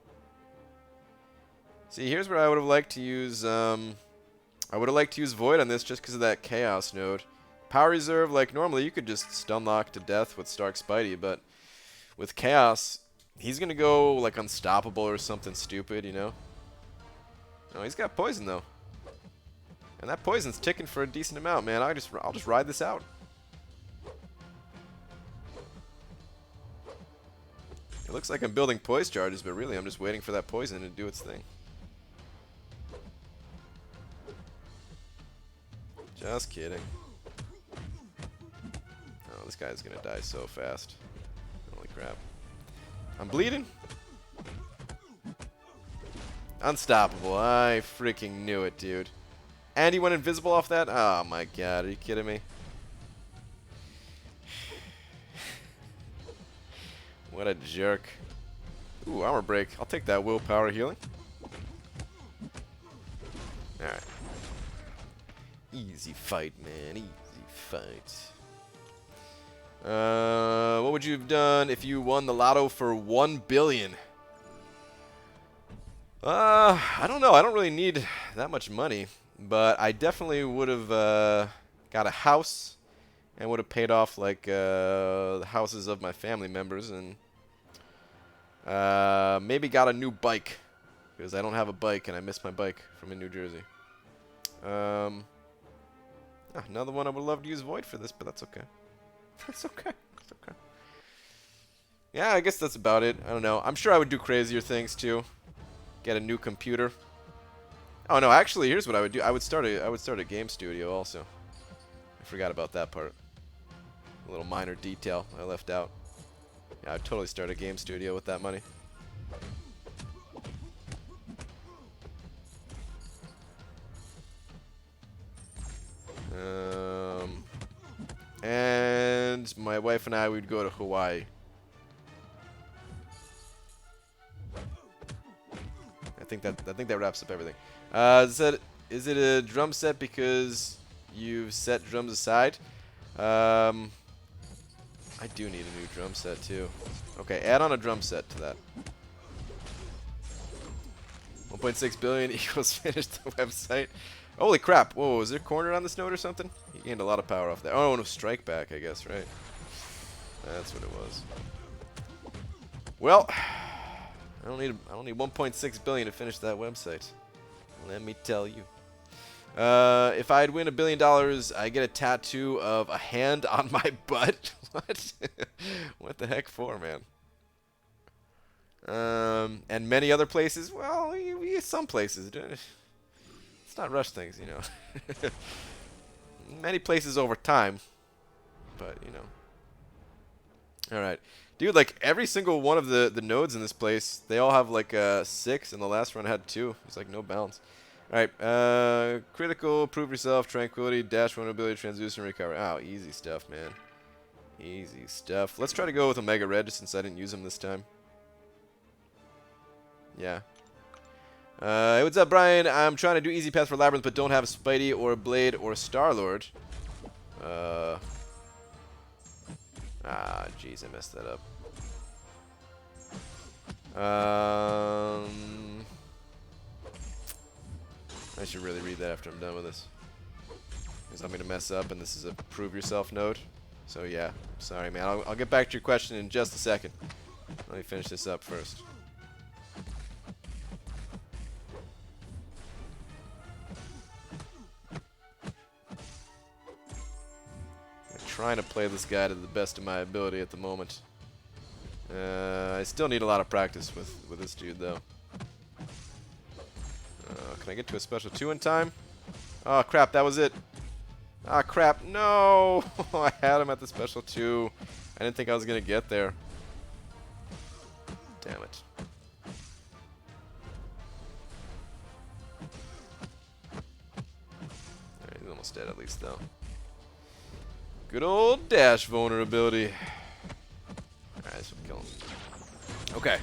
See, here's where I would have liked to use, I would have liked to use Void on this just because of that chaos node. Power reserve, like normally you could just stun lock to death with Stark Spidey, but with chaos, he's gonna go like unstoppable or something stupid, you know? Oh, he's got poison though. And that poison's ticking for a decent amount, man. I'll just ride this out. It looks like I'm building poise charges, but really I'm just waiting for that poison to do its thing. Just kidding. Oh, this guy's gonna die so fast. Holy crap. I'm bleeding? Unstoppable. I freaking knew it, dude. And he went invisible off that? Oh my god, are you kidding me? What a jerk. Ooh, armor break. I'll take that willpower healing. Alright. Easy fight, man. Easy fight. What would you have done if you won the lotto for 1 billion? I don't know. I don't really need that much money, but I definitely would have got a house and would have paid off like the houses of my family members, and maybe got a new bike because I don't have a bike and I miss my bike from in New Jersey. Another one I would love to use Void for this, but that's okay. That's okay. That's okay. Yeah, I guess that's about it. I don't know. I'm sure I would do crazier things too. Get a new computer. Oh no, actually, here's what I would do. I would start a game studio also. I forgot about that part. A little minor detail I left out. Yeah, I'd totally start a game studio with that money. And my wife and I would go to Hawaii. I think that wraps up everything. Is it a drum set because you've set drums aside? I do need a new drum set too. Okay, add on a drum set to that. 1.6 billion equals finish the website. Holy crap! Whoa, was there corner on this node or something? He gained a lot of power off that. Oh, no, strike back, I guess, right? That's what it was. Well, I don't need 1.6 billion to finish that website. Let me tell you. If I'd win $1 billion, I get a tattoo of a hand on my butt. What? What the heck for, man? And many other places. Well, some places. Let's not rush things, you know. Many places over time, but you know. All right, dude. Like every single one of the nodes in this place, they all have like 6, and the last run had 2. It's like no bounds. All right, critical, prove yourself, tranquility, dash, vulnerability, translucent, recover. Oh, easy stuff, man. Easy stuff. Let's try to go with Omega Red, just since I didn't use him this time. Yeah. Hey, what's up, Brian? I'm trying to do easy path for Labyrinth, but don't have Spidey or Blade or Star-Lord. Jeez, I messed that up. I should really read that after I'm done with this. Because I'm going to mess up, and this is a prove yourself node. So, yeah. Sorry, man. I'll get back to your question in just a second. Let me finish this up first. Trying to play this guy to the best of my ability at the moment. I still need a lot of practice with this dude, though. Can I get to a special 2 in time? Oh, crap, that was it. Ah, crap, no! I had him at the special 2. I didn't think I was going to get there. Damn it. Alright, he's almost dead at least, though. Good old dash vulnerability. Alright, this will kill him. Okay.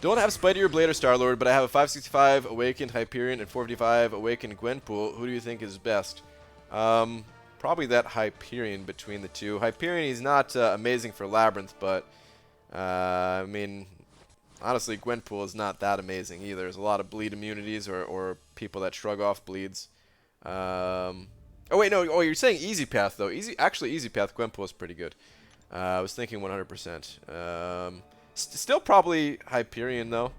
Don't have Spidey or Blade or Star-Lord, but I have a 565 Awakened Hyperion and 455 Awakened Gwenpool. Who do you think is best? Probably that Hyperion between the two. Hyperion is not amazing for Labyrinth, but I mean, honestly, Gwenpool is not that amazing either. There's a lot of bleed immunities or people that shrug off bleeds. Oh wait, no. Oh, you're saying easy path though. Actually, easy path. Gwenpool is pretty good. I was thinking 100%. Still probably Hyperion though.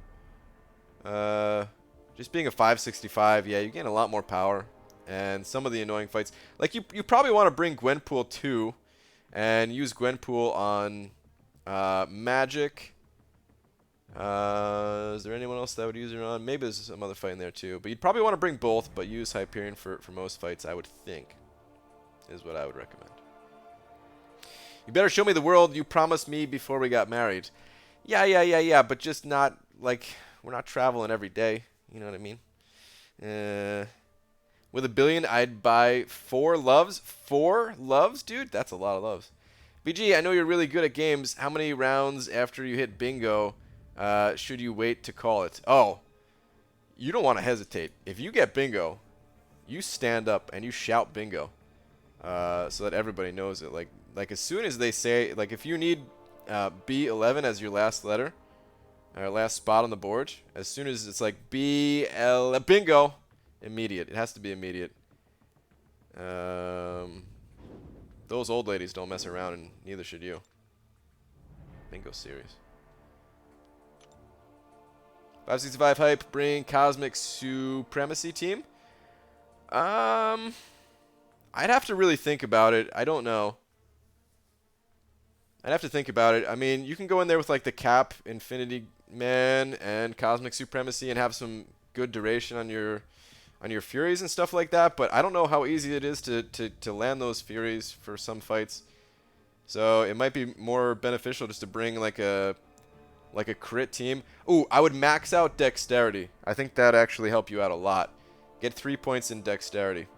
Just being a 565, yeah, you gain a lot more power, and some of the annoying fights. Like you probably want to bring Gwenpool too, and use Gwenpool on Magic. Is there anyone else that would use it on? Maybe there's some other fight in there too. But you'd probably want to bring both, but use Hyperion for most fights, I would think. Is what I would recommend. You better show me the world you promised me before we got married. Yeah, but just not, like, we're not traveling every day. You know what I mean? With $1 billion, I'd buy 4 loves. 4 loves? Dude, that's a lot of loves. BG, I know you're really good at games. How many rounds after you hit bingo should you wait to call it? Oh, you don't want to hesitate. If you get bingo, you stand up and you shout bingo, so that everybody knows it. Like as soon as they say, like if you need B11 as your last letter, or last spot on the board, as soon as it's like BL bingo, immediate. It has to be immediate. Those old ladies don't mess around, and neither should you. Bingo series. 565 hype, bring Cosmic Supremacy team. I'd have to really think about it. I don't know. I'd have to think about it. I mean, you can go in there with like the Cap, Infinity Man, and Cosmic Supremacy and have some good duration on your Furies and stuff like that, but I don't know how easy it is to land those Furies for some fights. So it might be more beneficial just to bring like a crit team. Ooh, I would max out Dexterity. I think that'd actually help you out a lot. Get 3 points in Dexterity.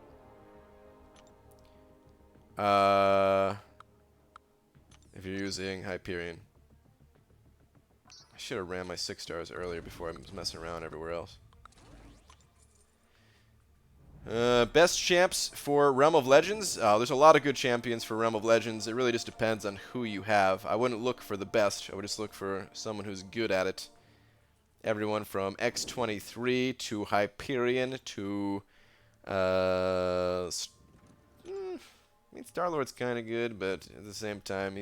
If you're using Hyperion. I should have ran my 6 stars earlier before I was messing around everywhere else. Best champs for Realm of Legends. There's a lot of good champions for Realm of Legends. It really just depends on who you have. I wouldn't look for the best. I would just look for someone who's good at it. Everyone from X23 to Hyperion to... I mean, Star-Lord's kind of good, but at the same time,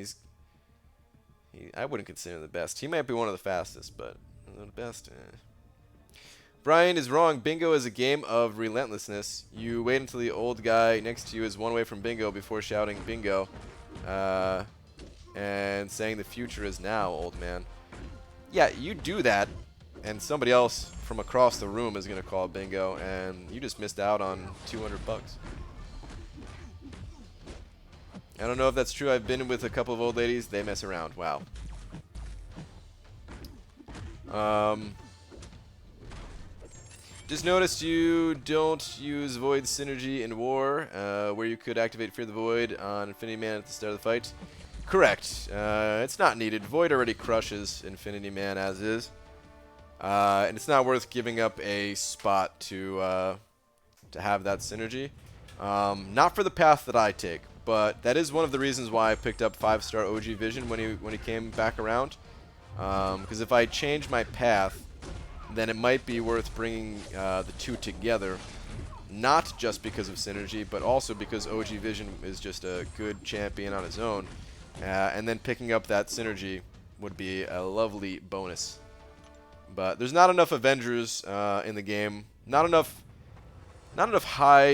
I wouldn't consider him the best. He might be one of the fastest, but the best... Brian is wrong. Bingo is a game of relentlessness. You wait until the old guy next to you is one away from bingo before shouting bingo. and saying the future is now, old man. Yeah, you do that, and somebody else from across the room is going to call bingo, and you just missed out on 200 bucks. I don't know if that's true. I've been with a couple of old ladies. They mess around. Wow. Just noticed you don't use Void Synergy in War, where you could activate Fear the Void on Infinity Man at the start of the fight. Correct. It's not needed. Void already crushes Infinity Man as is. And it's not worth giving up a spot to have that synergy. Not for the path that I take, but that is one of the reasons why I picked up 5-star OG Vision when he came back around. Because if I change my path, then it might be worth bringing the two together, not just because of synergy, but also because OG Vision is just a good champion on his own, and then picking up that synergy would be a lovely bonus. But there's not enough Avengers in the game, not enough high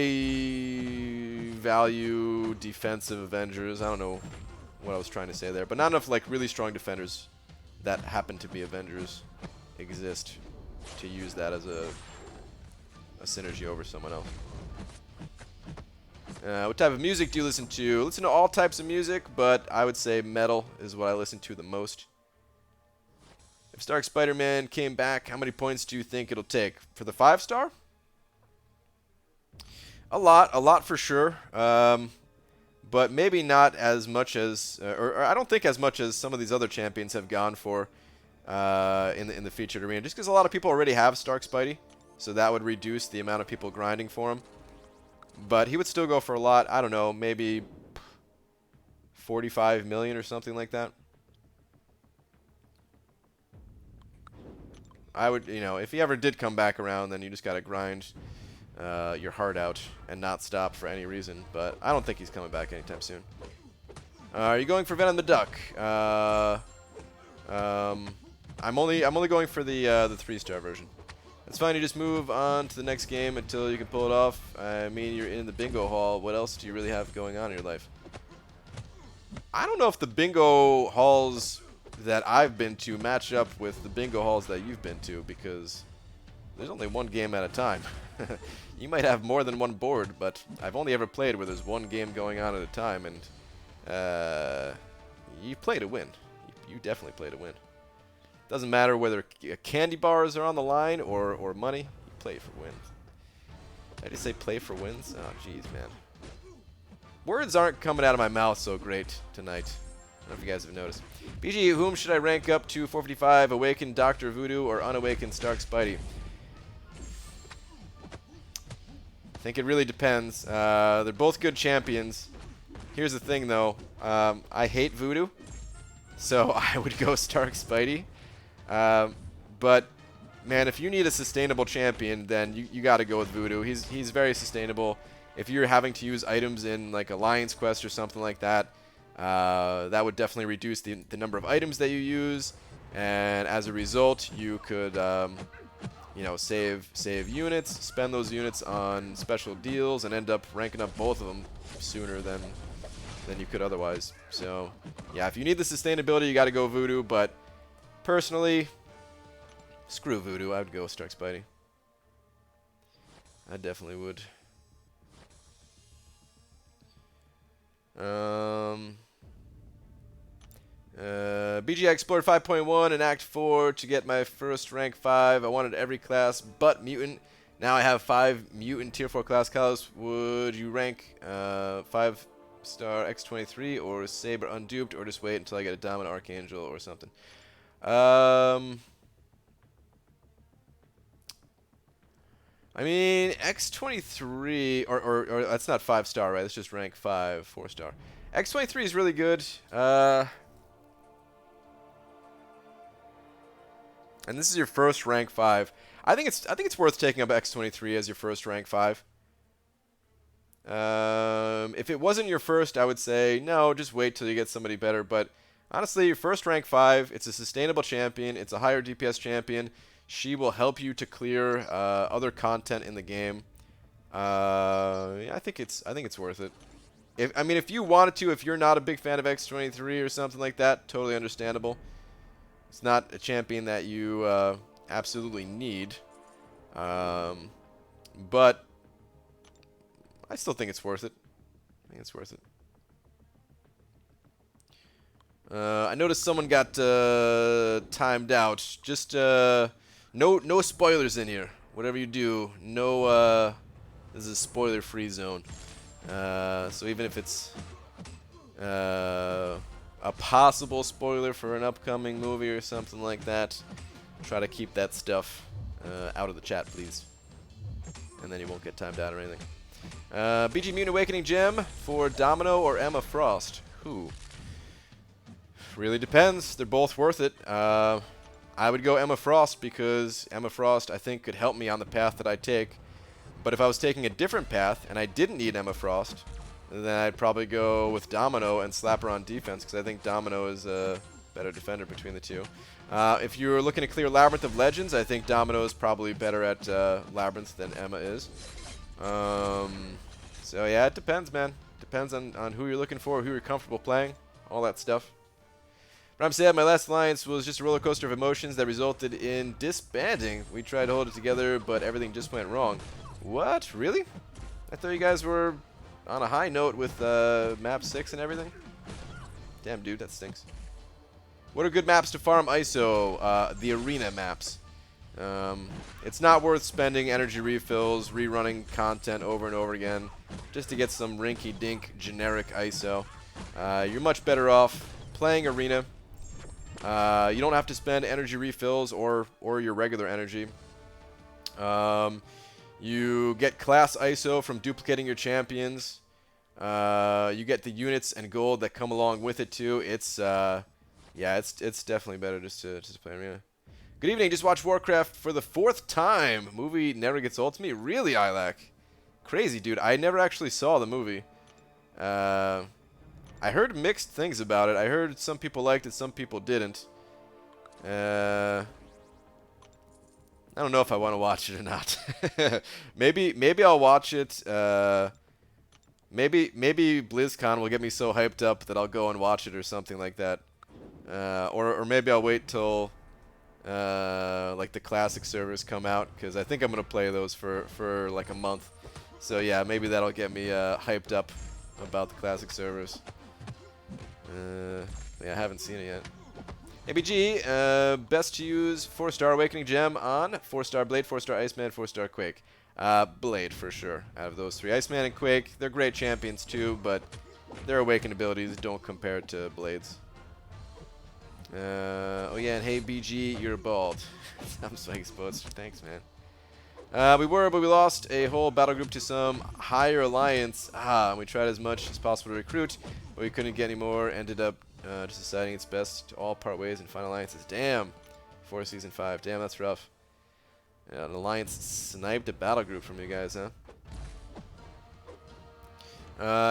value defensive Avengers. I don't know what I was trying to say there, but not enough like really strong defenders that happen to be Avengers exist to use that as a synergy over someone else. What type of music do you listen to? I listen to all types of music, but I would say metal is what I listen to the most. If Stark Spider-Man came back, how many points do you think it'll take? For the 5-star? A lot for sure. But maybe not as much as, or I don't think as much as some of these other champions have gone for in the featured arena. Just because a lot of people already have Stark Spidey, so that would reduce the amount of people grinding for him. But he would still go for a lot. I don't know, maybe 45 million or something like that. I would, if he ever did come back around, then you just gotta grind your heart out and not stop for any reason. But I don't think he's coming back anytime soon. Are you going for Venom the Duck? I'm only going for the 3-star version. It's fine. You just move on to the next game until you can pull it off. I mean, you're in the bingo hall. What else do you really have going on in your life? I don't know if the bingo halls that I've been to match up with the bingo halls that you've been to, because there's only one game at a time. You might have more than one board, but I've only ever played where there's one game going on at a time, and you play to win. You definitely play to win. Doesn't matter whether candy bars are on the line or money. You play for wins. I just say play for wins? Oh, jeez, man. Words aren't coming out of my mouth so great tonight. I don't know if you guys have noticed. BG, whom should I rank up to 455? Awakened Dr. Voodoo or Unawakened Stark Spidey? I think it really depends. They're both good champions. Here's the thing, though. I hate Voodoo, so I would go Stark Spidey. But man, if you need a sustainable champion, then you got to go with Voodoo. He's very sustainable. If you're having to use items in like Alliance Quest or something like that, that would definitely reduce the number of items that you use, and as a result, you could save units, spend those units on special deals, and end up ranking up both of them sooner than you could otherwise. So yeah, if you need the sustainability, you got to go Voodoo, but personally, screw Voodoo. I would go Stark Spidey. I definitely would. BG, I explored 5.1 and Act 4 to get my first rank 5. I wanted every class but Mutant. Now I have 5 Mutant Tier 4 class colors. Would you rank 5-star X23 or Saber Unduped, or just wait until I get a Dominant Archangel or something? I mean, X23, or that's not 5-star, right? That's just rank 5, 4-star. X23 is really good. And this is your first rank 5. I think it's worth taking up X23 as your first rank 5. If it wasn't your first, I would say no, just wait till you get somebody better. But honestly, your first rank 5, it's a sustainable champion, it's a higher DPS champion. She will help you to clear other content in the game. Yeah, I think it's worth it. I mean, if you wanted to, if you're not a big fan of X23 or something like that, totally understandable. It's not a champion that you absolutely need. But I still think it's worth it. I think it's worth it. I noticed someone got timed out. Just no spoilers in here. Whatever you do, no. This is a spoiler-free zone. So even if it's a possible spoiler for an upcoming movie or something like that, try to keep that stuff out of the chat, please. And then you won't get timed out or anything. BG Mutant Awakening Gem for Domino or Emma Frost. Who? Really depends. They're both worth it. I would go Emma Frost because Emma Frost, I think, could help me on the path that I take. But if I was taking a different path and I didn't need Emma Frost, then I'd probably go with Domino and slap her on defense because I think Domino is a better defender between the two. If you're looking to clear Labyrinth of Legends, I think Domino is probably better at Labyrinth than Emma is. So yeah, it depends, man. Depends on who you're looking for, who you're comfortable playing, all that stuff. But I'm sad my last alliance was just a roller coaster of emotions that resulted in disbanding. We tried to hold it together, but everything just went wrong. What? Really? I thought you guys were on a high note with map 6 and everything. Damn, dude, that stinks. What are good maps to farm ISO? The arena maps. It's not worth spending energy refills, rerunning content over and over again, just to get some rinky-dink generic ISO. You're much better off playing arena. You don't have to spend energy refills or your regular energy. You get class ISO from duplicating your champions. You get the units and gold that come along with it too. It's yeah, it's definitely better just to play arena. Good evening. Just watched Warcraft for the 4th time. Movie never gets old to me. Really, Ilac? Crazy, dude. I never actually saw the movie. I heard mixed things about it. I heard some people liked it, some people didn't. I don't know if I want to watch it or not. maybe I'll watch it. Maybe BlizzCon will get me so hyped up that I'll go and watch it or something like that. Or maybe I'll wait till like the classic servers come out, because I think I'm gonna play those for like a month. So yeah, maybe that'll get me hyped up about the classic servers. Yeah, I haven't seen it yet. ABG, best to use 4-star Awakening Gem on 4-star Blade, 4-star Iceman, 4-star Quake. Blade for sure. Out of those 3, Iceman and Quake, they're great champions too, but their Awakened abilities don't compare to Blade's. Oh yeah, and hey BG, you're bald. I'm Spike Sports. Thanks, man. We were, but we lost a whole battle group to some higher alliance. We tried as much as possible to recruit, but we couldn't get any more. Ended up just deciding it's best to all part ways and find alliances. Damn. For season 5. Damn, that's rough. Yeah, an alliance sniped a battle group from you guys, huh?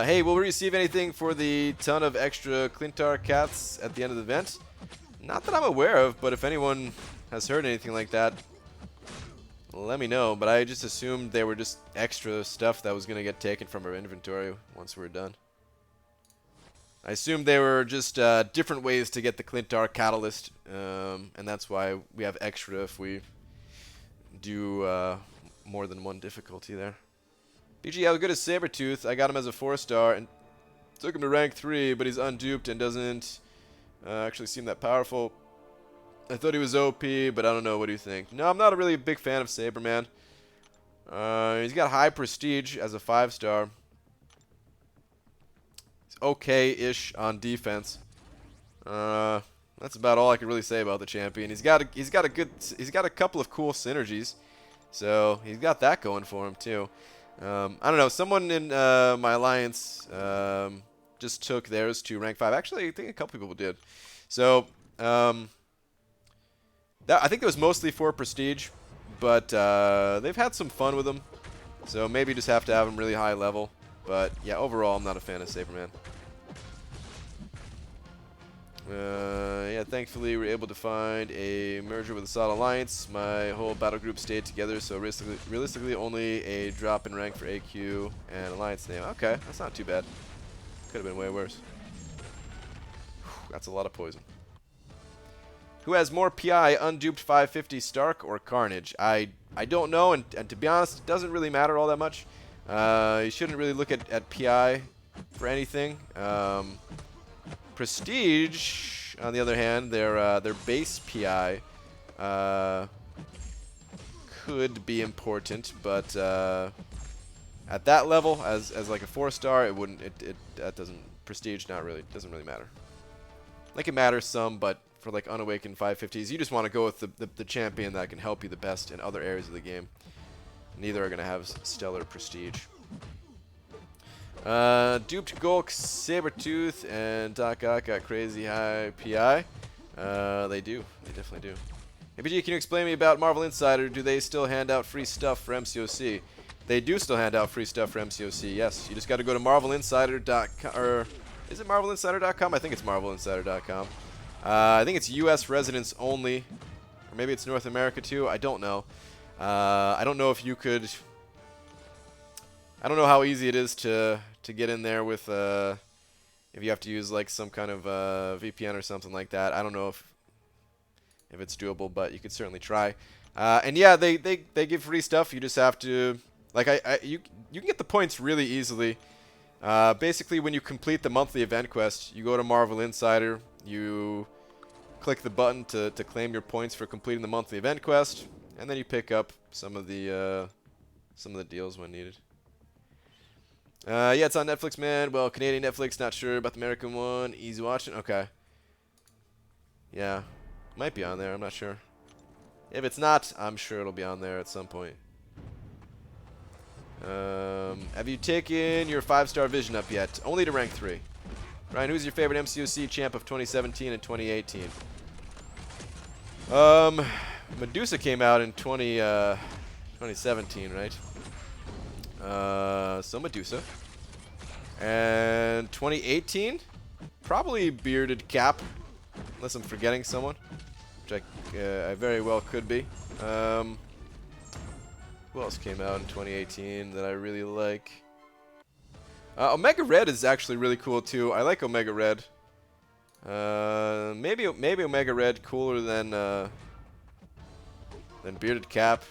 Hey, will we receive anything for the ton of extra Clintar cats at the end of the event? Not that I'm aware of, but if anyone has heard anything like that, let me know. But I just assumed they were just extra stuff that was going to get taken from our inventory once we were done. I assumed they were just different ways to get the Clintar Catalyst, and that's why we have extra if we do more than one difficulty there. BG, how good is Sabretooth? I got him as a 4-star and took him to rank 3, but he's unduped and doesn't actually seem that powerful. I thought he was OP, but I don't know. What do you think? No, I'm not a really big fan of Saberman. He's got high prestige as a 5-star. He's okay-ish on defense. That's about all I can really say about the champion. He's got a couple of cool synergies, so he's got that going for him too. I don't know. Someone in my alliance just took theirs to rank 5. Actually, I think a couple people did. So I think it was mostly for prestige, but they've had some fun with them. So maybe just have to have them really high level. But yeah, overall, I'm not a fan of Saberman. Yeah, thankfully we were able to find a merger with a solid alliance. My whole battle group stayed together, so realistically only a drop in rank for AQ and alliance name. Okay, that's not too bad. Could have been way worse. Whew, that's a lot of poison. Who has more PI, unduped 550, Stark or Carnage? I don't know, and to be honest, it doesn't really matter all that much. You shouldn't really look at PI for anything. Prestige, on the other hand, their base PI could be important, but at that level, as like a 4-star, it wouldn't. That doesn't prestige. Not really. Doesn't really matter. Like it matters some, but for like unawakened 550s, you just want to go with the champion that can help you the best in other areas of the game. Neither are gonna have stellar prestige. Duped Gulk, Sabretooth, and Doc Ock got crazy high PI. They do. They definitely do. APG, can you explain me about Marvel Insider? Do they still hand out free stuff for MCOC? They do still hand out free stuff for MCOC, yes. You just got to go to marvelinsider.com, or is it marvelinsider.com? I think it's marvelinsider.com. I think it's U.S. residents only, or maybe it's North America too. I don't know. I don't know if you could... I don't know how easy it is to get in there with, if you have to use like some kind of VPN or something like that. I don't know if it's doable, but you could certainly try. And yeah, they give free stuff. You just have to, like, you can get the points really easily. Basically, when you complete the monthly event quest, you go to Marvel Insider, you click the button to claim your points for completing the monthly event quest, and then you pick up some of the deals when needed. Yeah, it's on Netflix, man. Well, Canadian Netflix, not sure about the American one. Easy watching. Okay. Yeah. Might be on there, I'm not sure. If it's not, I'm sure it'll be on there at some point. Have you taken your 5-star vision up yet? Only to rank 3. Ryan, who's your favorite MCOC champ of 2017 and 2018? Medusa came out in 2017, right? So Medusa. And 2018? Probably Bearded Cap. Unless I'm forgetting someone. Which I very well could be. Who else came out in 2018 that I really like? Omega Red is actually really cool too. I like Omega Red. Maybe Omega Red cooler than Bearded Cap.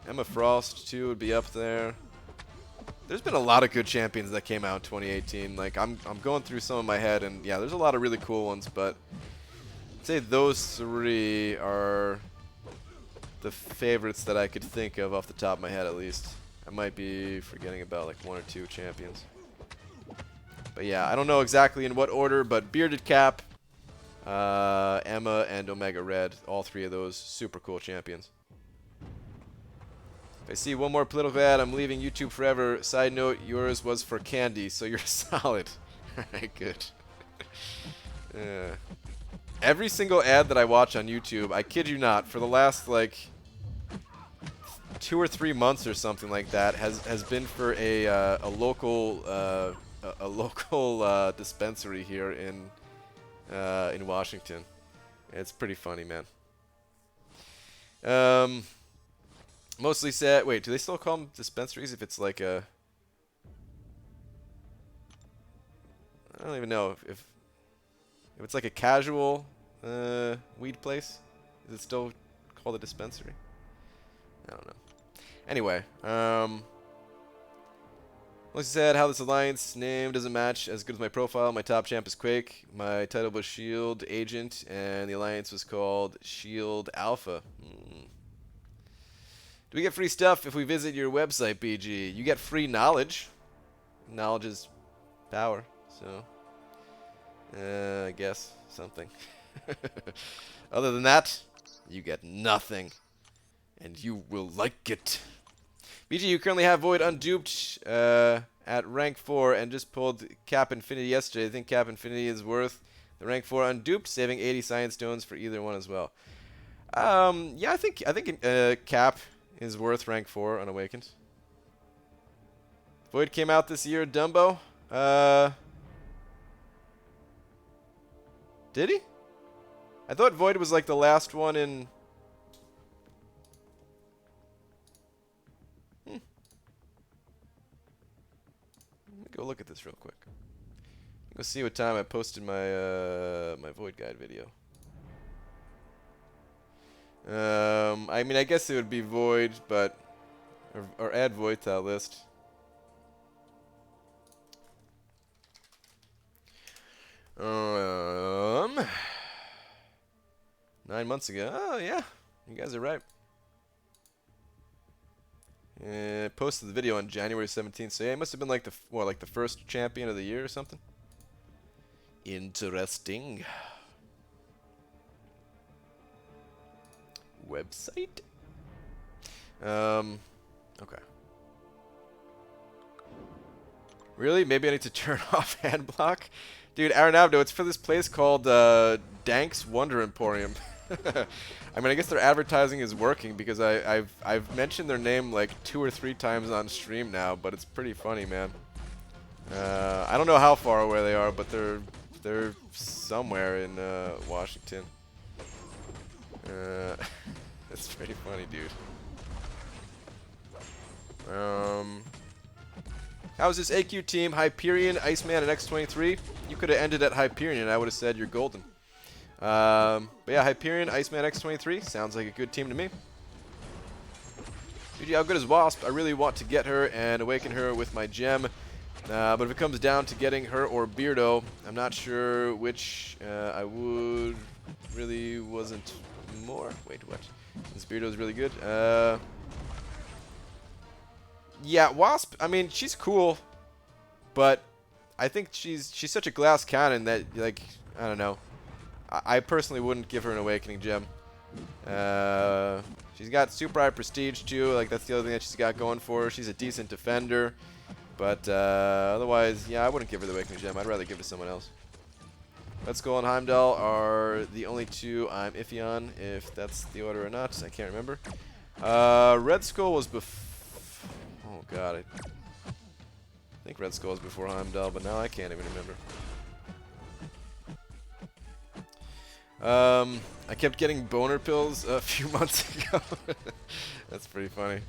Emma Frost too would be up there. There's been a lot of good champions that came out in 2018. Like I'm going through some in my head, and yeah, there's a lot of really cool ones, but I'd say those 3 are the favorites that I could think of off the top of my head, at least. I might be forgetting about like 1 or 2 champions. But yeah, I don't know exactly in what order, but Bearded Cap, Emma, and Omega Red, all 3 of those super cool champions. If I see one more political ad, I'm leaving YouTube forever. Side note, yours was for candy, so you're solid. Alright, good. Every single ad that I watch on YouTube, I kid you not, for the last like 2 or 3 months or something like that, has been for a local dispensary here in Washington. It's pretty funny, man. Mostly said. Wait, do they still call them dispensaries if it's like a? I don't even know if it's like a casual weed place. Is it still called a dispensary? I don't know. Anyway, mostly said how this alliance name doesn't match as good as my profile. My top champ is Quake. My title was Shield Agent, and the alliance was called Shield Alpha. Do we get free stuff if we visit your website, BG? You get free knowledge. Knowledge is power, so I guess something. Other than that, you get nothing, and you will like it. BG, you currently have Void unduped at rank 4 and just pulled Cap Infinity yesterday. I think Cap Infinity is worth the rank 4 unduped, saving 80 Science Stones for either one as well. Yeah, I think Cap is worth rank 4 unawakened. Void came out this year, Dumbo. Did he? I thought Void was like the last one in... Let me go look at this real quick. Let's see what time I posted my my Void Guide video. I mean, I guess it would be Void, but or add Void to that list. Um, 9 months ago. Oh yeah, you guys are right. Posted the video on January 17th, so yeah, it must have been like the first champion of the year or something. Interesting. Website? Okay. Really? Maybe I need to turn off hand block? Dude, Arenabdo, it's for this place called Dank's Wonder Emporium. I mean, I guess their advertising is working because I've mentioned their name like 2 or 3 times on stream now, but it's pretty funny, man. I don't know how far away they are, but they're somewhere in Washington. It's pretty funny, dude. How was this AQ team? Hyperion, Iceman, and X23. You could have ended at Hyperion, and I would have said you're golden. But yeah, Hyperion, Iceman, X23. Sounds like a good team to me. GG, how good is Wasp? I really want to get her and awaken her with my gem. But if it comes down to getting her or Beardo, I'm not sure which I would. Really wasn't more. Wait, what? This Beardo's really good. Yeah, Wasp, I mean, she's cool, but I think she's such a glass cannon that, like, I don't know. I personally wouldn't give her an awakening gem. She's got super high prestige too, like that's the other thing that she's got going for her. She's a decent defender, but otherwise, yeah, I wouldn't give her the awakening gem. I'd rather give it to someone else. Red Skull and Heimdall are the only 2 I'm iffy on, if that's the order or not. I can't remember. Red Skull was before. Oh god, I think Red Skull was before Heimdall, but now I can't even remember. I kept getting boner pills a few months ago. That's pretty funny.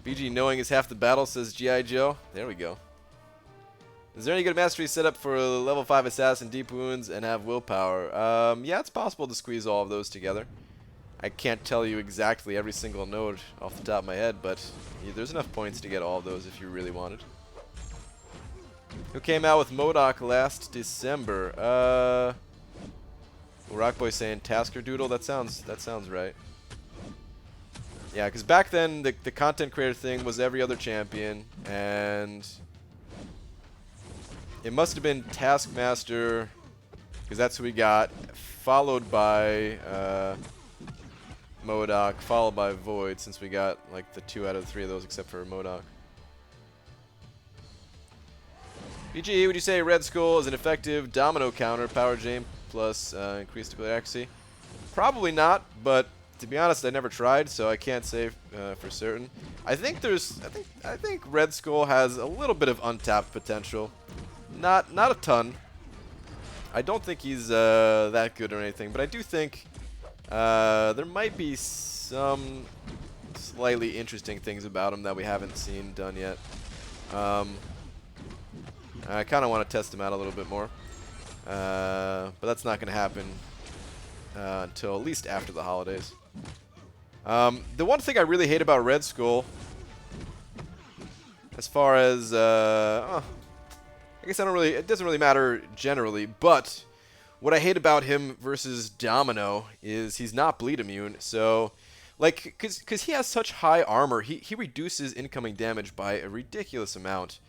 BG knowing is half the battle, says G.I. Joe. There we go. Is there any good mastery setup for level 5 assassin, deep wounds, and have willpower? Yeah, it's possible to squeeze all of those together. I can't tell you exactly every single node off the top of my head, but yeah, there's enough points to get all of those if you really wanted. Who came out with MODOK last December? Rockboy saying Tasker Doodle. That sounds right. Yeah, because back then the content creator thing was every other champion, and it must have been Taskmaster, because that's who we got, followed by MODOK, followed by Void, since we got like the 2 out of the 3 of those except for MODOK. BG, would you say Red Skull is an effective domino counter, power gem plus increased nuclear accuracy? Probably not, but to be honest, I never tried, so I can't say for certain. I think Red Skull has a little bit of untapped potential, not a ton. I don't think he's that good or anything, but I do think there might be some slightly interesting things about him that we haven't seen done yet. I kind of want to test him out a little bit more, but that's not going to happen until at least after the holidays. The one thing I really hate about Red Skull, as far as I guess it doesn't really matter generally, but what I hate about him versus Domino is he's not bleed immune. So, like, cause he has such high armor, he reduces incoming damage by a ridiculous amount.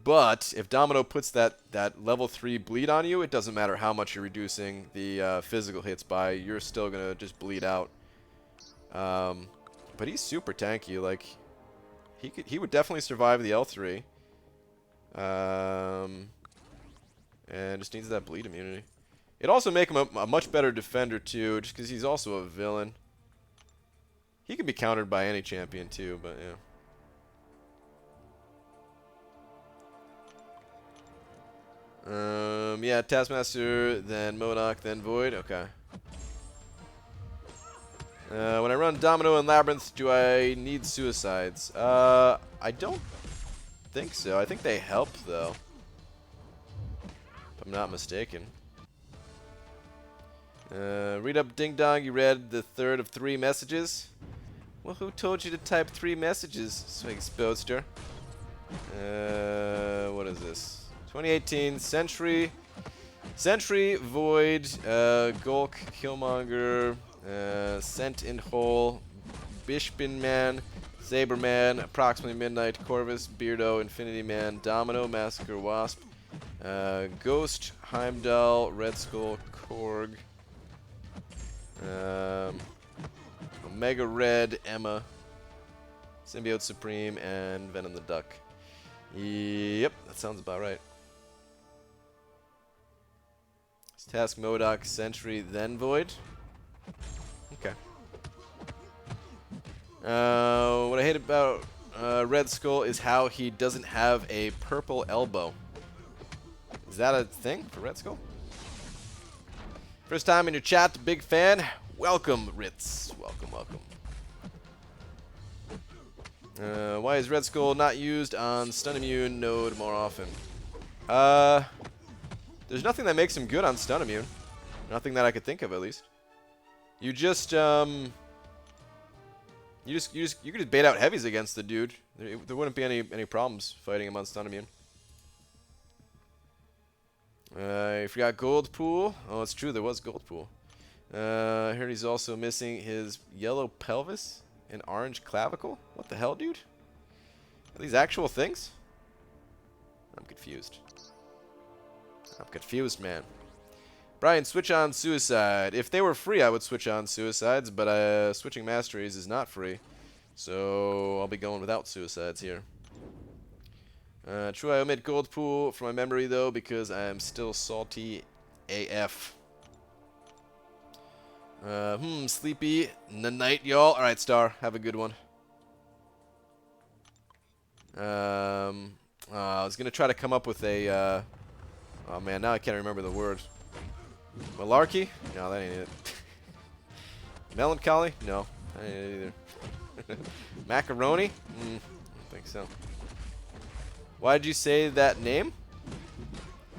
But if Domino puts that level 3 bleed on you, it doesn't matter how much you're reducing the physical hits by, you're still gonna just bleed out. But he's super tanky. Like, he would definitely survive the L3. And just needs that bleed immunity. It'd also make him a much better defender too, just because he's also a villain. He can be countered by any champion too, but yeah. Yeah, Taskmaster, then MODOK, then Void. Okay. When I run Domino and Labyrinth, do I need suicides? I don't think so. I think they help, though. If I'm not mistaken. Read up Ding Dong. You read the third of 3 messages. Well, who told you to type 3 messages, Swig Spoadster? What is this? 2018 Sentry, Void, Gulk, Killmonger, Sent in Hole, Bishbin Man, Saberman, Approximately Midnight, Corvus, Beardo, Infinity Man, Domino, Massacre, Wasp, Ghost, Heimdall, Red Skull, Korg, Omega Red, Emma, Symbiote Supreme, and Venom the Duck. Yep, that sounds about right. It's Task MODOK, Sentry, then Void. Okay. What I hate about Red Skull is how he doesn't have a purple elbow. Is that a thing for Red Skull? First time in your chat, big fan. Welcome, Ritz. Welcome, welcome. Why is Red Skull not used on Stun Immune node more often? There's nothing that makes him good on Stun Immune. Nothing that I could think of, at least. You could just bait out heavies against the dude. There wouldn't be any problems fighting him on Stun Immune. I forgot Gold Pool. Oh, it's true, there was Gold Pool. I heard he's also missing his yellow pelvis and orange clavicle. What the hell, dude? Are these actual things? I'm confused. I'm confused, man. Brian, switch on Suicide. If they were free, I would switch on Suicides, but switching Masteries is not free. So I'll be going without Suicides here. True, I omit Gold Pool from my memory, though, because I'm still salty AF. Sleepy night, y'all. Alright, Star, have a good one. I was gonna try to come up with a, oh man, now I can't remember the word. Malarkey? No, that ain't it. Melancholy? No, that ain't it either. Macaroni? I don't think so. Why did you say that name?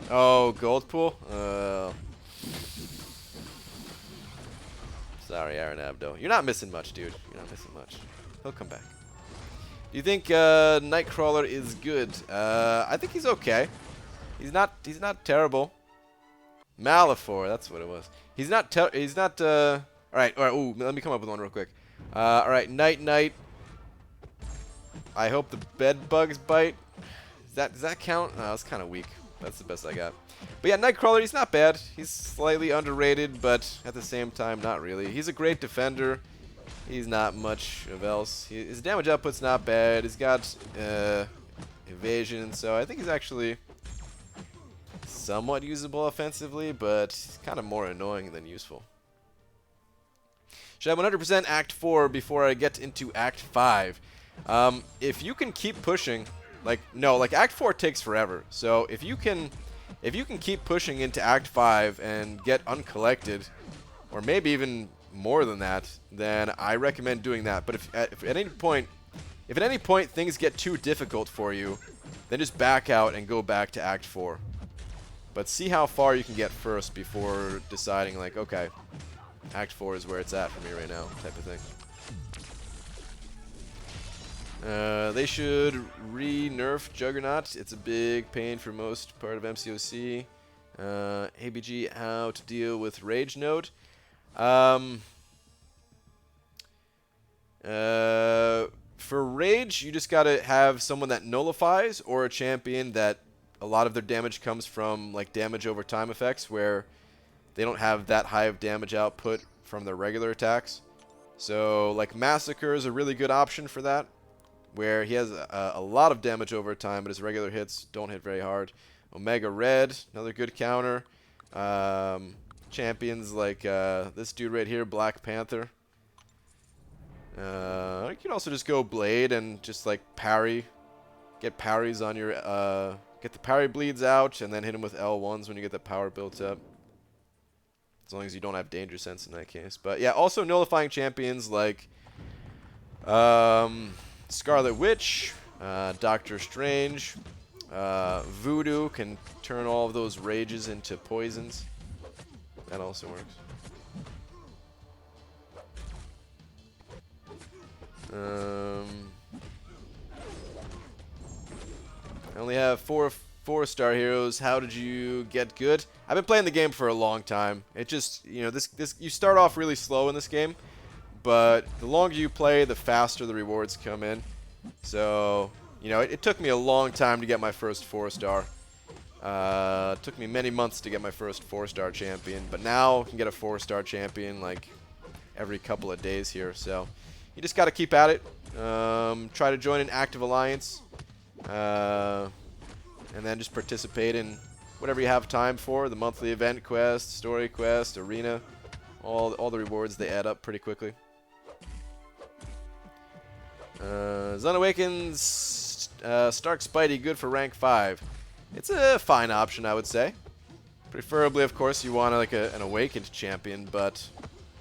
Oh, Goldpool? Sorry, Aaron Abdo. You're not missing much, dude. You're not missing much. He'll come back. Do you think Nightcrawler is good? I think he's okay. He's not terrible. Malifor, that's what it was. He's not all right, ooh, let me come up with one real quick. All right, Night. I hope the bed bugs bite. Does that count? No, it's kind of weak. That's the best I got. But yeah, Nightcrawler, he's not bad. He's slightly underrated, but at the same time, not really. He's a great defender. He's not much of else. His damage output's not bad. He's got evasion, so I think he's actually somewhat usable offensively, but he's kind of more annoying than useful. Should I 100% Act 4 before I get into Act 5? If you can keep pushing, like Act 4 takes forever. So if you can keep pushing into Act 5 and get uncollected, or maybe even more than that, then I recommend doing that. But if at any point things get too difficult for you, then just back out and go back to Act 4. But see how far you can get first before deciding, like, okay, Act 4 is where it's at for me right now, type of thing. They should re-nerf Juggernaut. It's a big pain for most part of MCOC. ABG, how to deal with Rage Node. For Rage, you just gotta have someone that nullifies, or a champion that a lot of their damage comes from like damage over time effects, where they don't have that high of damage output from their regular attacks. So like Massacre is a really good option for that, where he has a lot of damage over time, but his regular hits don't hit very hard. Omega Red, another good counter. Champions like this dude right here, Black Panther. You can also just go Blade and just like parry, get parries on your, get the parry bleeds out, and then hit him with L1s when you get the power built up. As long as you don't have Danger Sense in that case. But yeah, also nullifying champions like Scarlet Witch, Doctor Strange. Voodoo can turn all of those rages into poisons. That also works. I only have four-star heroes. How did you get good? I've been playing the game for a long time. It just, you know, this you start off really slow in this game, but the longer you play, the faster the rewards come in. So, you know, it took me a long time to get my first 4-star. It took me many months to get my first 4-star champion, but now I can get a 4-star champion like every couple of days here. So you just got to keep at it. Try to join an active alliance, and then just participate in whatever you have time for. The monthly event quest, story quest, arena, all the rewards, they add up pretty quickly. Zone Awakens, Stark Spidey, good for rank 5. It's a fine option, I would say. Preferably, of course, you want like an awakened champion, but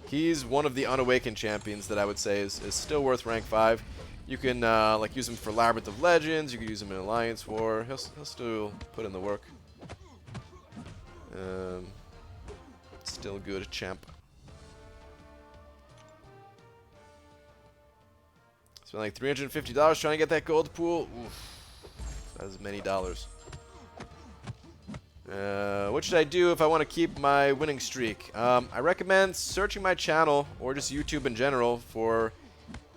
he's one of the unawakened champions that I would say is still worth rank 5. You can like use him for Labyrinth of Legends. You can use him in Alliance War. He'll still put in the work. Still good champ. Spent like $350 trying to get that gold pool. Oof, that is many dollars. What should I do if I want to keep my winning streak? I recommend searching my channel or just YouTube in general for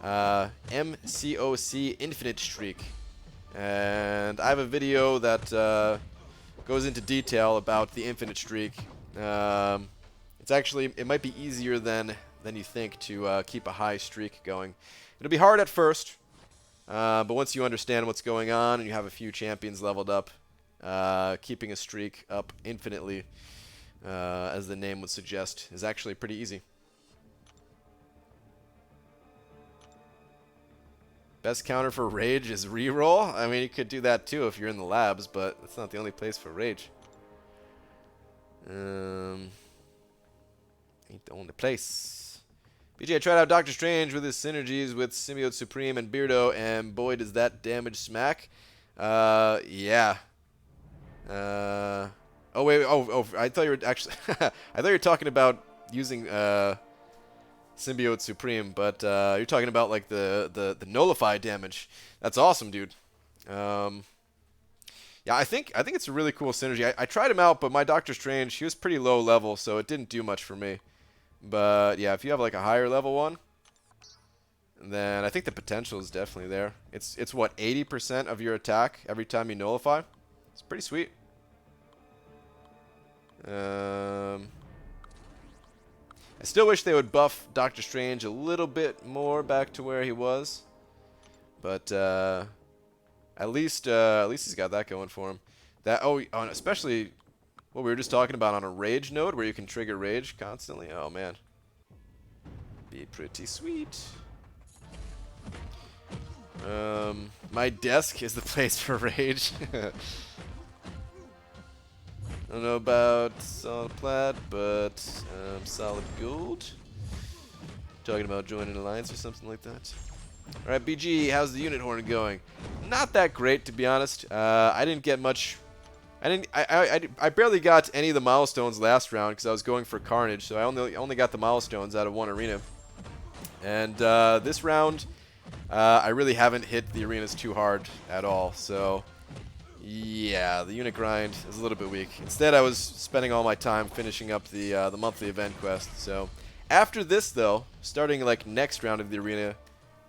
MCOC Infinite Streak. And I have a video that goes into detail about the Infinite Streak. It's actually, it might be easier than you think to keep a high streak going. It'll be hard at first, but once you understand what's going on and you have a few champions leveled up, keeping a streak up infinitely, as the name would suggest, is actually pretty easy. Best counter for Rage is reroll. I mean, you could do that too if you're in the labs, but that's not the only place for Rage. Ain't the only place. BJ tried out Doctor Strange with his synergies with Symbiote Supreme and Beardo, and boy, does that damage smack. Yeah. Oh wait, oh, I thought you were actually, I thought you were talking about using Symbiote Supreme, but you're talking about like the nullify damage. That's awesome, dude. Yeah, I think it's a really cool synergy. I tried him out, but my Doctor Strange, he was pretty low level, so it didn't do much for me. But yeah, if you have like a higher level one, then I think the potential is definitely there. It's what, 80% of your attack every time you nullify. It's pretty sweet. I still wish they would buff Doctor Strange a little bit more back to where he was, but at least he's got that going for him. That especially what we were just talking about on a rage node where you can trigger rage constantly. Oh man, be pretty sweet. My desk is the place for rage. I don't know about solid plat, but solid gold. Talking about joining an alliance or something like that. All right, BG, how's the unit horn going? Not that great, to be honest. I didn't get much. I barely got any of the milestones last round because I was going for Carnage, so I only got the milestones out of one arena. And this round, I really haven't hit the arenas too hard at all. So yeah, the unit grind is a little bit weak. Instead, I was spending all my time finishing up the monthly event quest. So after this, though, starting like next round of the arena,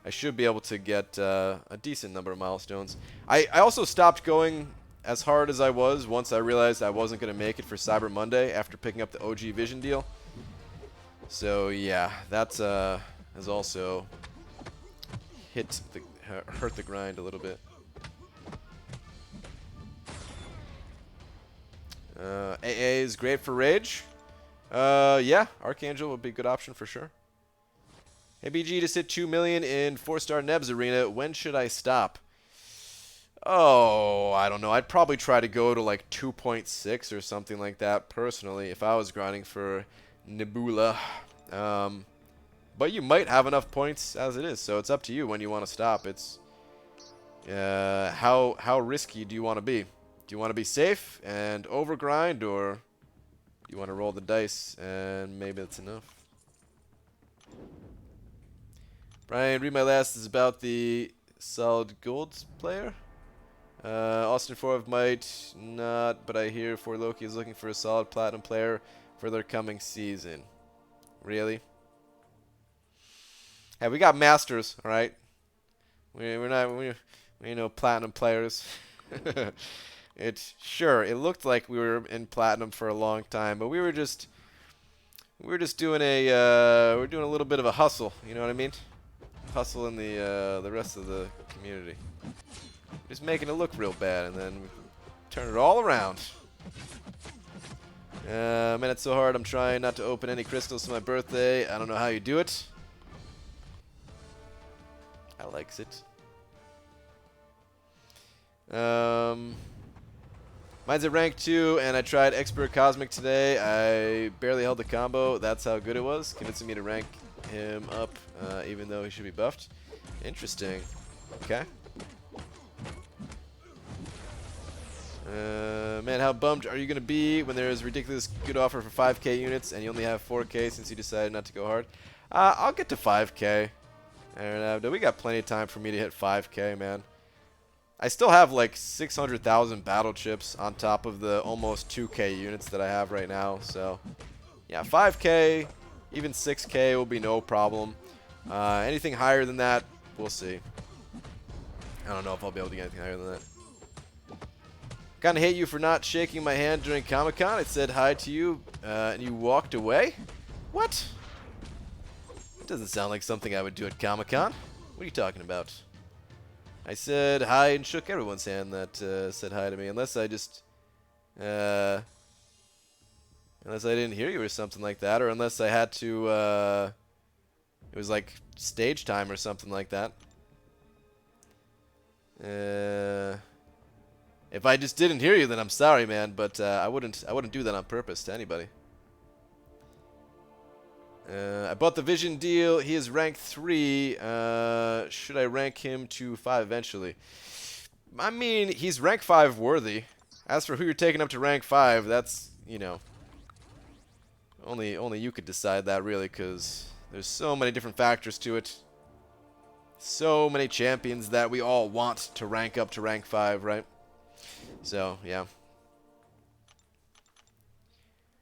I should be able to get a decent number of milestones. I also stopped going as hard as I was once I realized I wasn't going to make it for Cyber Monday after picking up the OG Vision deal. So yeah, that's has also hurt the grind a little bit. AA is great for Rage. Yeah, Archangel would be a good option for sure. Hey BG, just hit 2 million in 4-star Nebs Arena. When should I stop? Oh, I don't know. I'd probably try to go to like 2.6 or something like that personally if I was grinding for Nebula. But you might have enough points as it is, so it's up to you when you want to stop. How risky do you want to be? Do you want to be safe and overgrind, or do you want to roll the dice and maybe that's enough? Brian, read my last is about the solid gold player. Austin 4 might not, but I hear For Loki is looking for a solid platinum player for their coming season. Really? Hey, we got masters, all right? We ain't no platinum players. It looked like we were in platinum for a long time, but we were just doing we're doing a little bit of a hustle, you know what I mean? Hustle in the rest of the community. Just making it look real bad, and then turn it all around. Man, it's so hard. I'm trying not to open any crystals for my birthday. I don't know how you do it. I likes it. Mine's at rank 2, and I tried Expert Cosmic today. I barely held the combo. That's how good it was, convincing me to rank him up, even though he should be buffed. Interesting. Okay. Man, how bummed are you going to be when there's a ridiculous good offer for 5k units and you only have 4k since you decided not to go hard? I'll get to 5k. And we got plenty of time for me to hit 5k, man. I still have like 600,000 battle chips on top of the almost 2k units that I have right now. So, yeah, 5k, even 6k will be no problem. Anything higher than that, we'll see. I don't know if I'll be able to get anything higher than that. Kinda hate you for not shaking my hand during Comic-Con. I said hi to you, and you walked away? What? That doesn't sound like something I would do at Comic-Con. What are you talking about? I said hi and shook everyone's hand that said hi to me, unless I just... unless I didn't hear you or something like that, or unless I had to, it was like stage time or something like that. If I just didn't hear you, then I'm sorry, man. But I wouldn't do that on purpose to anybody. I bought the Vision deal. He is rank 3. Should I rank him to 5 eventually? I mean, he's rank 5 worthy. As for who you're taking up to rank 5, that's, you know, only you could decide that, really, because there's so many different factors to it. So many champions that we all want to rank up to rank 5, right? So, yeah.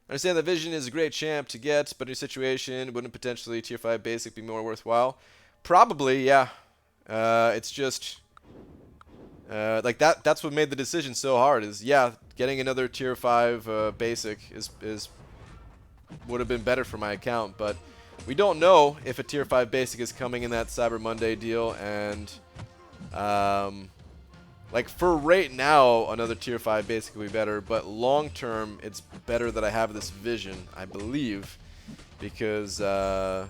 I understand that Vision is a great champ to get, but in your situation, wouldn't potentially tier 5 basic be more worthwhile? Probably, yeah. It's just... like, that's what made the decision so hard, is, yeah, getting another tier 5 basic would have been better for my account, but we don't know if a tier 5 basic is coming in that Cyber Monday deal, and... like, for right now, another tier 5 basic would be better, but long term, it's better that I have this Vision, I believe, because, like,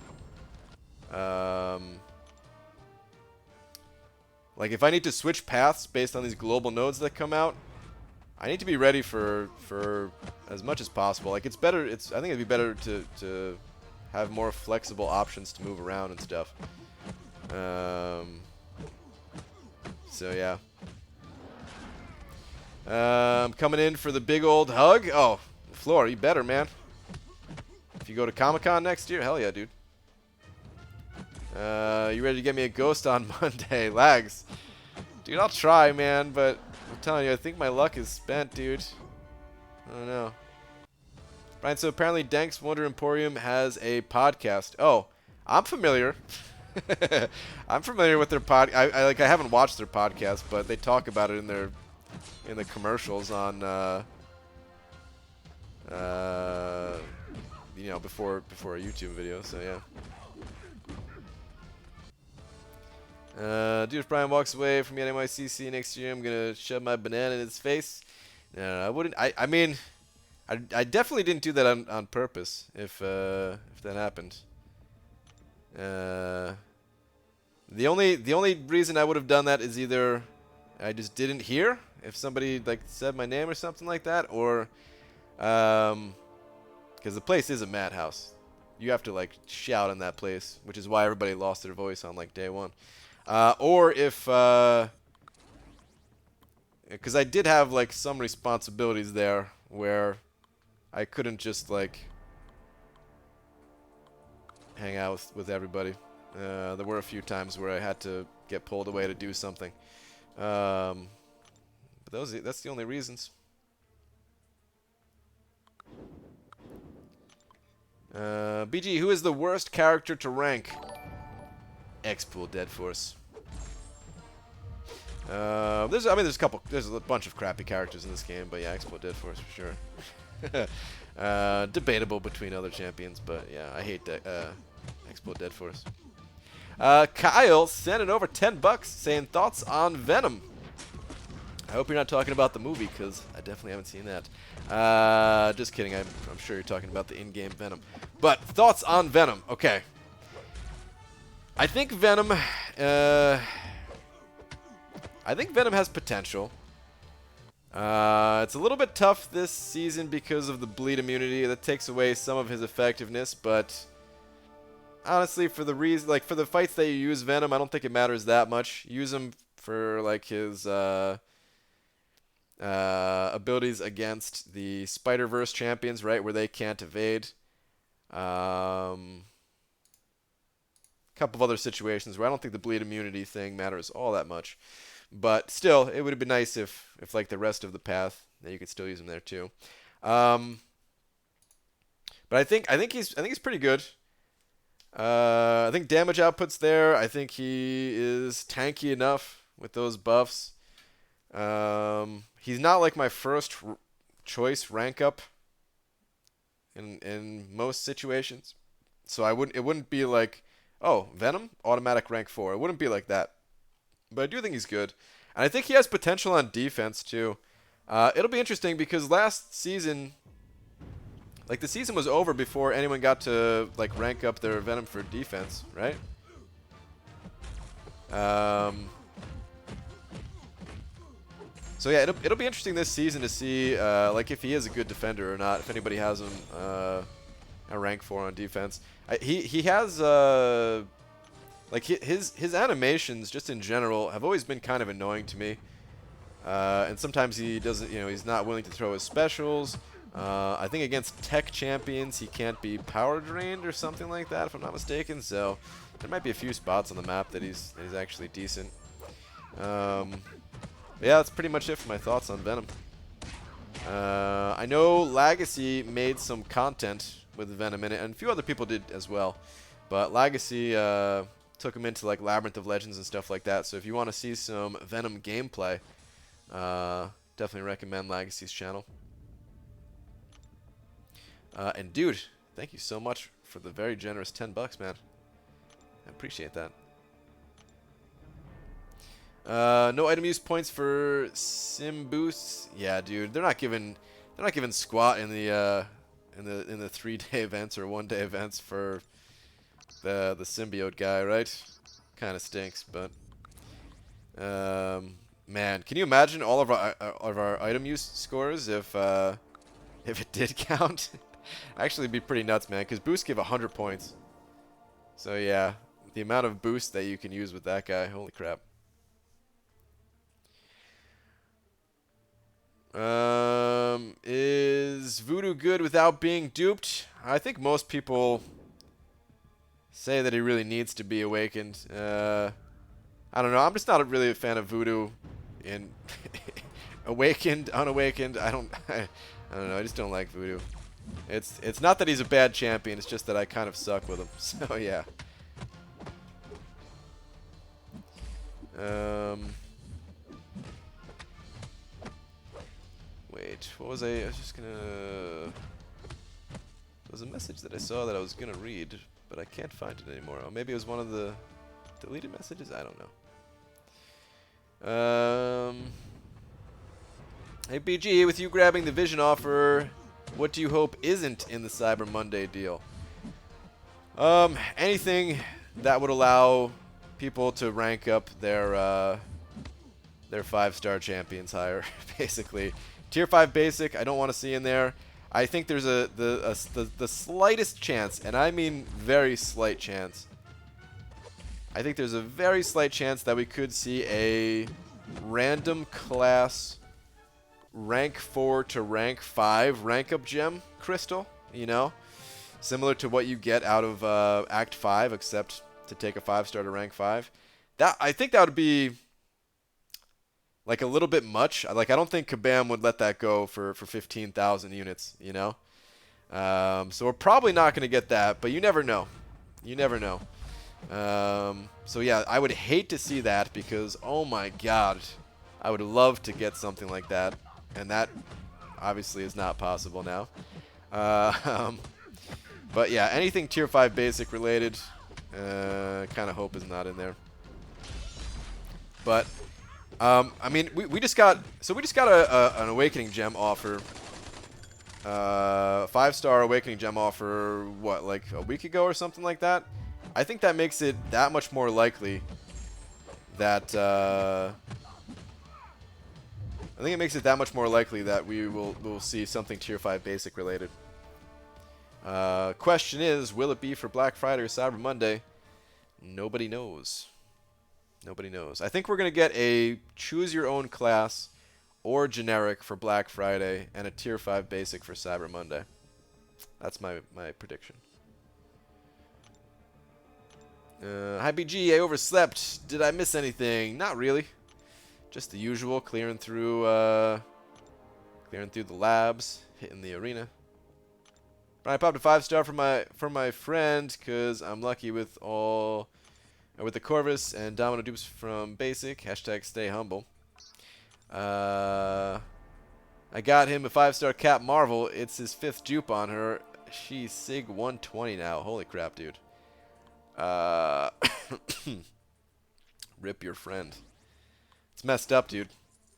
if I need to switch paths based on these global nodes that come out, I need to be ready for as much as possible. Like, it's better, I think it'd be better to have more flexible options to move around and stuff. So, yeah. I'm coming in for the big old hug. Oh, Floor, you better, man. If you go to Comic-Con next year, hell yeah, dude. You ready to get me a ghost on Monday? Lags. Dude, I'll try, man, but I'm telling you, I think my luck is spent, dude. I don't know. Brian, so apparently Dank's Wonder Emporium has a podcast. Oh, I'm familiar. I'm familiar with their I haven't watched their podcast, but they talk about it in the commercials on you know, before a YouTube video, so yeah. Dude, if Brian walks away from the NYCC next year, I'm gonna shove my banana in his face. No, I wouldn't. I mean, I definitely didn't do that on purpose. If that happened. The only reason I would have done that is either I just didn't hear if somebody like said my name or something like that, or because the place is a madhouse. You have to like shout in that place, which is why everybody lost their voice on like day 1. Or if because I did have like some responsibilities there where I couldn't just like hang out with everybody. There were a few times where I had to get pulled away to do something. But that's the only reasons. BG, who is the worst character to rank? X-Pool Dead Force. There's a bunch of crappy characters in this game, but yeah, X-Pool Dead Force for sure. Debatable between other champions, but yeah, I hate X-Pool Dead Force. Kyle sent it over 10 bucks, saying thoughts on Venom. I hope you're not talking about the movie, because I definitely haven't seen that. Just kidding. I'm sure you're talking about the in-game Venom. But thoughts on Venom. Okay. I think Venom has potential. It's a little bit tough this season because of the bleed immunity that takes away some of his effectiveness, but honestly, for the fights that you use Venom, I don't think it matters that much. Use him for like his abilities against the Spider-Verse champions, right, where they can't evade. Couple of other situations where I don't think the bleed immunity thing matters all that much. But still, it would have been nice if like the rest of the path, that you could still use him there too. But I think he's pretty good. I think damage output's there. I think he is tanky enough with those buffs. He's not like my first choice rank up in most situations. So it wouldn't be like, oh, Venom automatic rank 4. It wouldn't be like that. But I do think he's good. And I think he has potential on defense, too. It'll be interesting because last season, like, the season was over before anyone got to, like, rank up their Venom for defense, right? So, yeah, it'll be interesting this season to see, like, if he is a good defender or not, if anybody has him a rank 4 on defense. He has... like his animations, just in general, have always been kind of annoying to me. And sometimes he doesn't, he's not willing to throw his specials. I think against tech champions, he can't be power drained or something like that, if I'm not mistaken. So there might be a few spots on the map that he's actually decent. Yeah, that's pretty much it for my thoughts on Venom. I know Legacy made some content with Venom in it, and a few other people did as well. But Legacy took him into like Labyrinth of Legends and stuff like that. So if you want to see some Venom gameplay, definitely recommend Legacy's channel. And dude, thank you so much for the very generous 10 bucks, man. I appreciate that. No item use points for sim boosts. Yeah, dude, they're not giving squat in the 3-day events or 1-day events for the symbiote guy, right? Kind of stinks, but man, can you imagine all of our item use scores if it did count? Actually, it'd be pretty nuts, man, because boosts give 100 points. So yeah, the amount of boost that you can use with that guy, holy crap. Is Voodoo good without being duped? I think most people say that he really needs to be awakened. I don't know. I'm just not really a fan of Voodoo in awakened, unawakened. I don't know. I just don't like Voodoo. It's not that he's a bad champion. It's just that I kind of suck with him. So yeah. Wait, what was I was just gonna... There was a message that I saw that I was gonna read, but I can't find it anymore. Oh, maybe it was one of the deleted messages? I don't know. Hey BG, with you grabbing the Vision offer, what do you hope isn't in the Cyber Monday deal? Anything that would allow people to rank up their 5-star champions higher, basically. Tier 5 basic, I don't want to see in there. I think there's the slightest chance, and I mean very slight chance. I think there's a very slight chance that we could see a random class rank 4 to rank 5 rank up gem crystal, you know? Similar to what you get out of Act 5, except to take a 5-star to rank 5. I think that would be like a little bit much. Like, I don't think Kabam would let that go for 15,000 units, you know? So we're probably not going to get that, but you never know. You never know. So yeah, I would hate to see that because, oh my god, I would love to get something like that. And that obviously is not possible now. But yeah, anything tier 5 basic related, kind of hope is not in there. But I mean, we just got an awakening gem offer, 5-star awakening gem offer. What, like a week ago or something like that? I think that makes it that much more likely that we'll see something tier 5 basic related. Question is, will it be for Black Friday or Cyber Monday? Nobody knows. Nobody knows. I think we're going to get a choose your own class or generic for Black Friday and a tier 5 basic for Cyber Monday. That's my prediction. Hi BG, I overslept. Did I miss anything? Not really. Just the usual, clearing through the labs, hitting the arena. I popped a 5-star for my friend because I'm lucky with the Corvus and Domino dupes from basic. Hashtag stay humble. I got him a 5-star Cap Marvel. It's his 5th dupe on her. She's Sig 120 now. Holy crap, dude. Rip your friend. It's messed up, dude.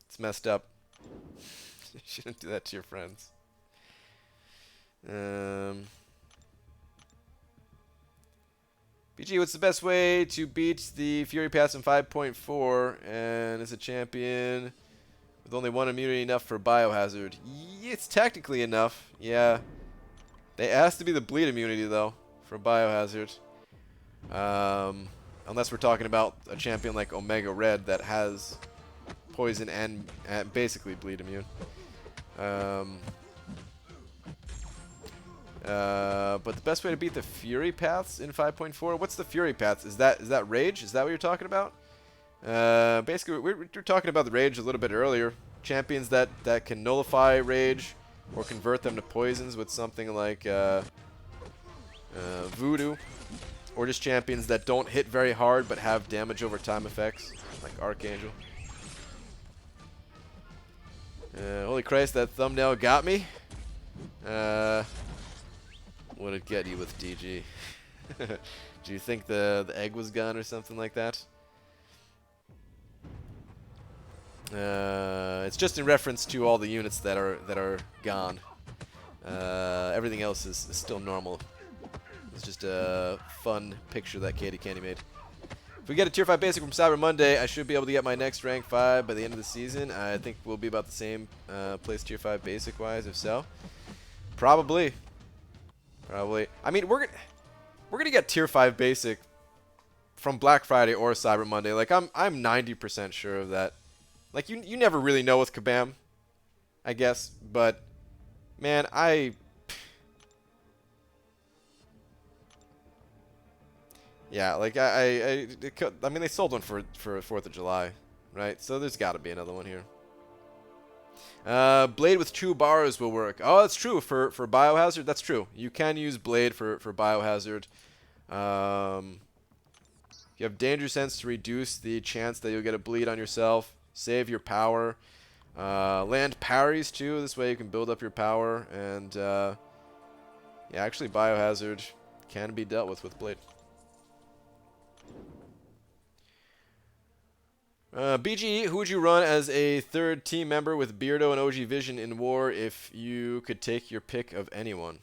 It's messed up. You shouldn't do that to your friends. BG, what's the best way to beat the Fury Pass in 5.4 and is a champion with only 1 immunity enough for Biohazard? It's technically enough, yeah. They asked to be the bleed immunity, though, for Biohazard. Unless we're talking about a champion like Omega Red that has poison and basically bleed immune. But the best way to beat the Fury Paths in 5.4? What's the Fury Paths? Is that Rage? Is that what you're talking about? Basically, we were talking about the Rage a little bit earlier. Champions that can nullify Rage or convert them to poisons with something like Voodoo. Or just champions that don't hit very hard but have damage over time effects, like Archangel. Holy Christ, that thumbnail got me. What did get you with DG? Do you think the egg was gone or something like that? It's just in reference to all the units that are gone. Everything else is still normal. It's just a fun picture that Katie Candy made. If we get a tier 5 basic from Cyber Monday, I should be able to get my next rank 5 by the end of the season. I think we'll be about the same place tier 5 basic wise, if so. Probably. I mean, we're gonna get tier 5 basic from Black Friday or Cyber Monday. Like I'm 90% sure of that. Like you never really know with Kabam, I guess, but man, yeah, like I mean, they sold one for 4th of July, right? So there's got to be another one here. Blade with 2 bars will work. Oh, that's true for Biohazard. That's true. You can use Blade for Biohazard. You have Danger Sense to reduce the chance that you'll get a bleed on yourself. Save your power. Land parries too. This way you can build up your power. And yeah, actually Biohazard can be dealt with Blade. BG, who would you run as a 3rd team member with Beardo and OG Vision in war if you could take your pick of anyone?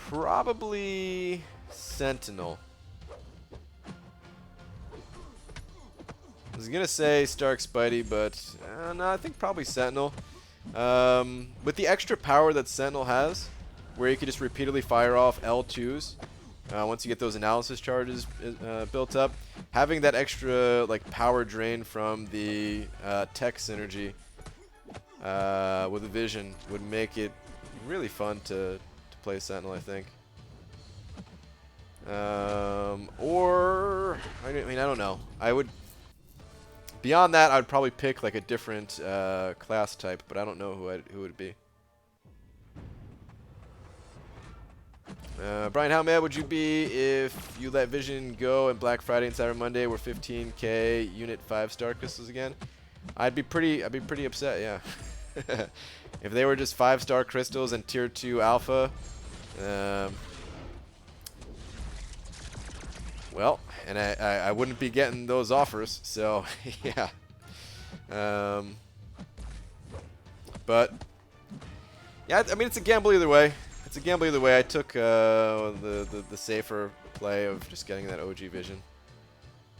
Probably Sentinel. I was gonna say Stark Spidey, but no, I think probably Sentinel. With the extra power that Sentinel has, where you can just repeatedly fire off L2s, once you get those analysis charges built up, having that extra like power drain from the tech synergy with a vision would make it really fun to play Sentinel, I think. Or I mean, I don't know. I would. Beyond that, I'd probably pick like a different class type, but I don't know who it would be. Brian, how mad would you be if you let Vision go and Black Friday and Cyber Monday were 15k unit 5-star crystals again? I'd be pretty upset, yeah. If they were just 5-star crystals and tier 2 alpha, well, and I wouldn't be getting those offers, so yeah. But yeah, I mean, it's a gamble either way. It's a gamble either way. I took the safer play of just getting that OG Vision.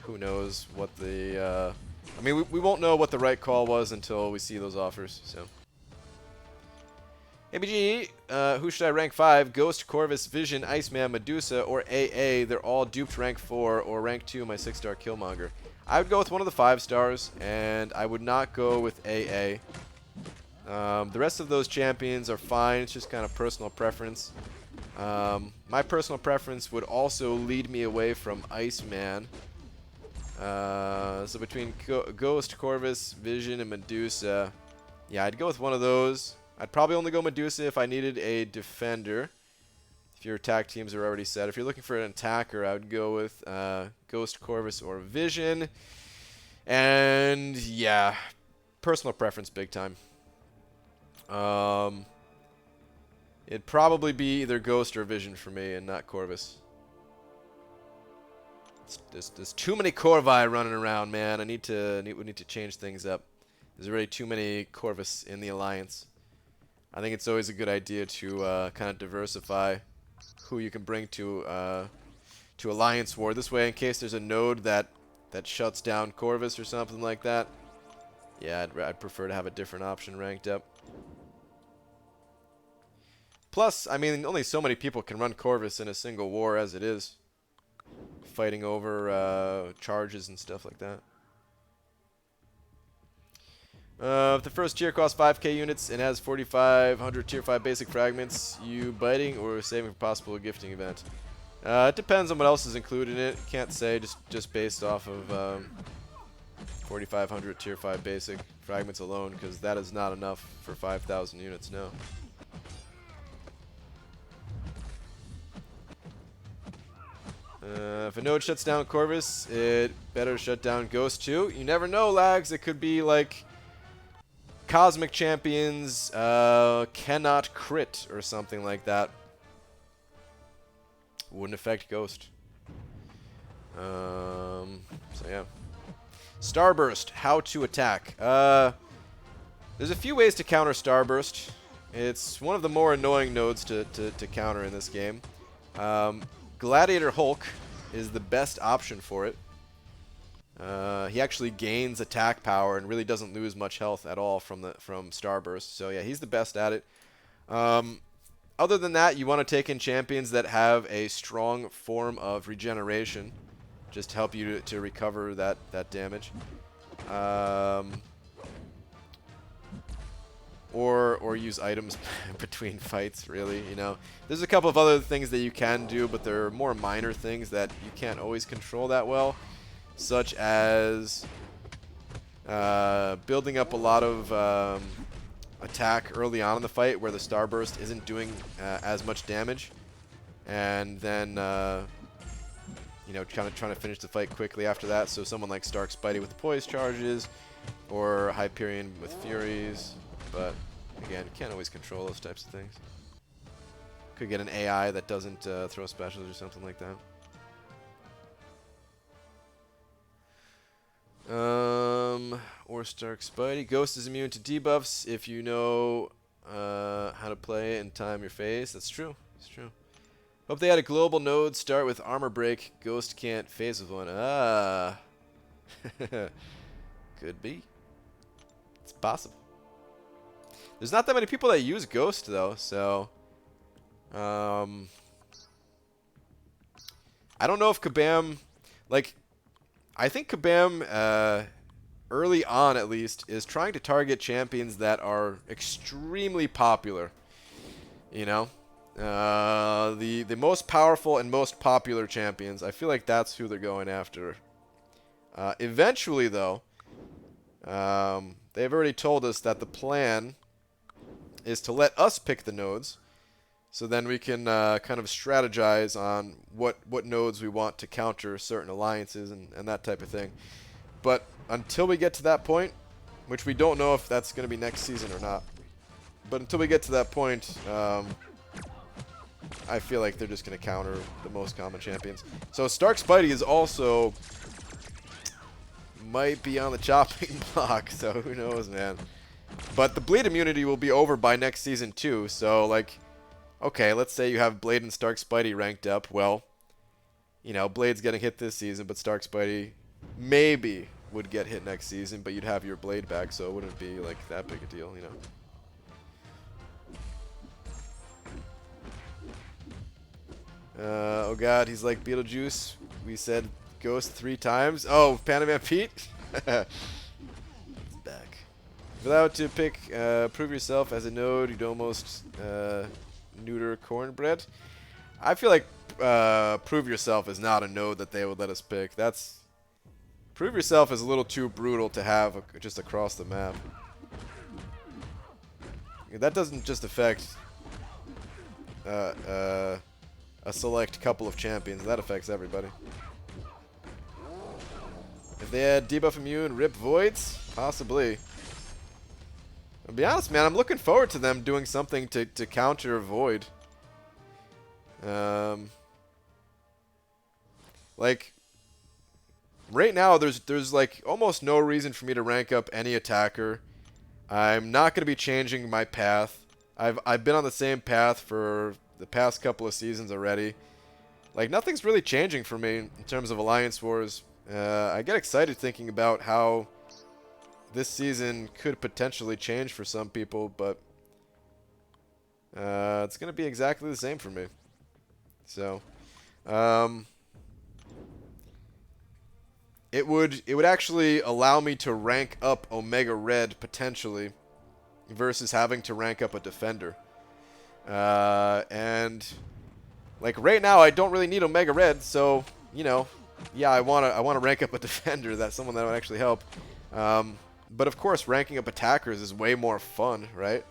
Who knows what the I mean, we won't know what the right call was until we see those offers. So, ABG, who should I rank 5? Ghost, Corvus, Vision, Iceman, Medusa, or AA? They're all duped rank 4, or rank 2, my 6-star Killmonger. I would go with one of the 5 stars, and I would not go with AA. The rest of those champions are fine. It's just kind of personal preference. My personal preference would also lead me away from Iceman. So between Ghost, Corvus, Vision, and Medusa, yeah, I'd go with one of those. I'd probably only go Medusa if I needed a defender. If your attack teams are already set. If you're looking for an attacker, I would go with Ghost, Corvus, or Vision. And yeah, personal preference big time. It'd probably be either Ghost or Vision for me, and not Corvus. There's too many Corvi running around, man. We need to change things up. There's already too many Corvus in the alliance. I think it's always a good idea to kind of diversify who you can bring to alliance war. This way, in case there's a node that shuts down Corvus or something like that, yeah, I'd prefer to have a different option ranked up. Plus, I mean, only so many people can run Corvus in a single war as it is, fighting over charges and stuff like that. If the first tier costs 5k units and has 4,500 tier 5 basic fragments, you biting or saving for possible gifting event? It depends on what else is included in it. Can't say just based off of 4,500 tier 5 basic fragments alone, because that is not enough for 5,000 units, no. If a node shuts down Corvus, it better shut down Ghost too. You never know, lags. It could be like Cosmic Champions cannot crit or something like that. Wouldn't affect Ghost. So yeah. Starburst, how to attack. There's a few ways to counter Starburst. It's one of the more annoying nodes to counter in this game. Gladiator Hulk is the best option for it. He actually gains attack power and really doesn't lose much health at all from Starburst. So yeah, he's the best at it. Other than that, you want to take in champions that have a strong form of regeneration, just to help you to recover that damage. Or use items between fights, really, you know. There's a couple of other things that you can do, but they're more minor things that you can't always control that well, such as building up a lot of attack early on in the fight where the Starburst isn't doing as much damage, and then you know, kind of trying to finish the fight quickly after that. So someone like Stark Spidey with the poise charges, or Hyperion with Furies. But again, can't always control those types of things. Could get an AI that doesn't throw specials or something like that. Or Stark Spidey. Ghost is immune to debuffs if you know how to play and time your phase. That's true. That's true. Hope they had a global node start with armor break. Ghost can't phase with one. Ah. Could be. It's possible. There's not that many people that use Ghost, though, so... I don't know if Kabam... Like, I think Kabam, early on at least, is trying to target champions that are extremely popular. You know? The most powerful and most popular champions. I feel like that's who they're going after. Eventually, though, they've already told us that the plan is to let us pick the nodes, so then we can kind of strategize on what nodes we want to counter certain alliances and that type of thing. But until we get to that point, which we don't know if that's going to be next season or not, but until we get to that point, I feel like they're just going to counter the most common champions. So Stark Spidey is also... might be on the chopping block, so who knows, man. But the bleed immunity will be over by next season too, so like, okay, let's say you have Blade and Stark Spidey ranked up. Well, you know, Blade's getting hit this season, but Stark Spidey maybe would get hit next season, but you'd have your Blade back, so it wouldn't be like that big a deal, you know. Oh god, he's like Beetlejuice. We said Ghost 3 times. Oh, Panaman Pete? It's back. Without to pick, prove yourself as a node, you'd almost neuter cornbread. I feel like prove yourself is not a node that they would let us pick. That's... Prove yourself is a little too brutal to have just across the map. That doesn't just affect a select couple of champions. That affects everybody. If they had debuff immune, rip voids? Possibly. I'll be honest, man, I'm looking forward to them doing something to counter void. Like, right now, there's like almost no reason for me to rank up any attacker. I'm not going to be changing my path. I've been on the same path for the past couple of seasons already. Like, nothing's really changing for me in terms of Alliance Wars. I get excited thinking about how this season could potentially change for some people, but it's going to be exactly the same for me. So, it would actually allow me to rank up Omega Red potentially versus having to rank up a defender. And like right now I don't really need Omega Red, so, you know, yeah, I want to rank up a defender. That's someone that would actually help. But of course, ranking up attackers is way more fun, right?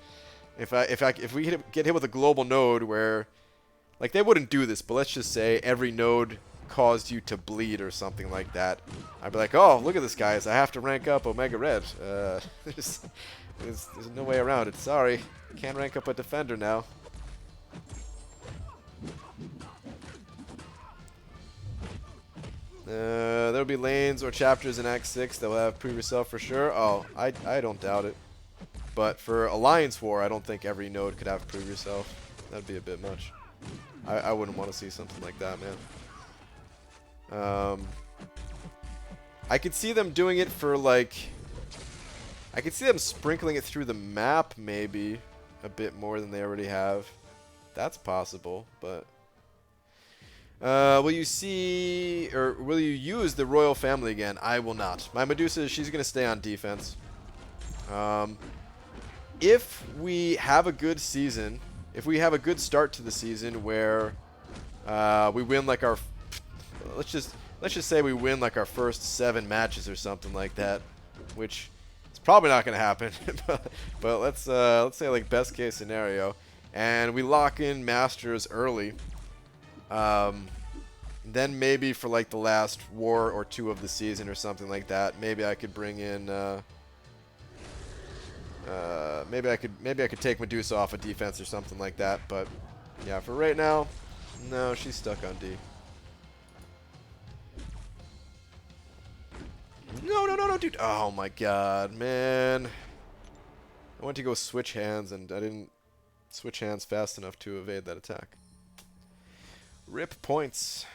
If we get hit with a global node where, like, they wouldn't do this, but let's just say every node caused you to bleed or something like that, I'd be like, oh, look at this, guys, I have to rank up Omega Red. There's no way around it. Sorry, can't rank up a defender now. There'll be lanes or chapters in Act 6 that will have prove yourself for sure. Oh, I don't doubt it. But for Alliance War, I don't think every node could have prove yourself. That'd be a bit much. I wouldn't want to see something like that, man. I could see them doing it for, like... I could see them sprinkling it through the map, maybe, a bit more than they already have. That's possible, but... will you see, or will you use the royal family again? I will not. My Medusa, she's going to stay on defense. If we have a good season, if we have a good start to the season where we win like our, let's just say we win like our first 7 matches or something like that, which is probably not going to happen. but let's say like best case scenario, and we lock in Masters early. Then maybe for like the last war or 2 of the season or something like that, maybe I could bring in maybe I could take Medusa off of defense or something like that, but yeah, for right now, no, she's stuck on D. No, dude. Oh my god, man. I went to go switch hands and I didn't switch hands fast enough to evade that attack. Rip points.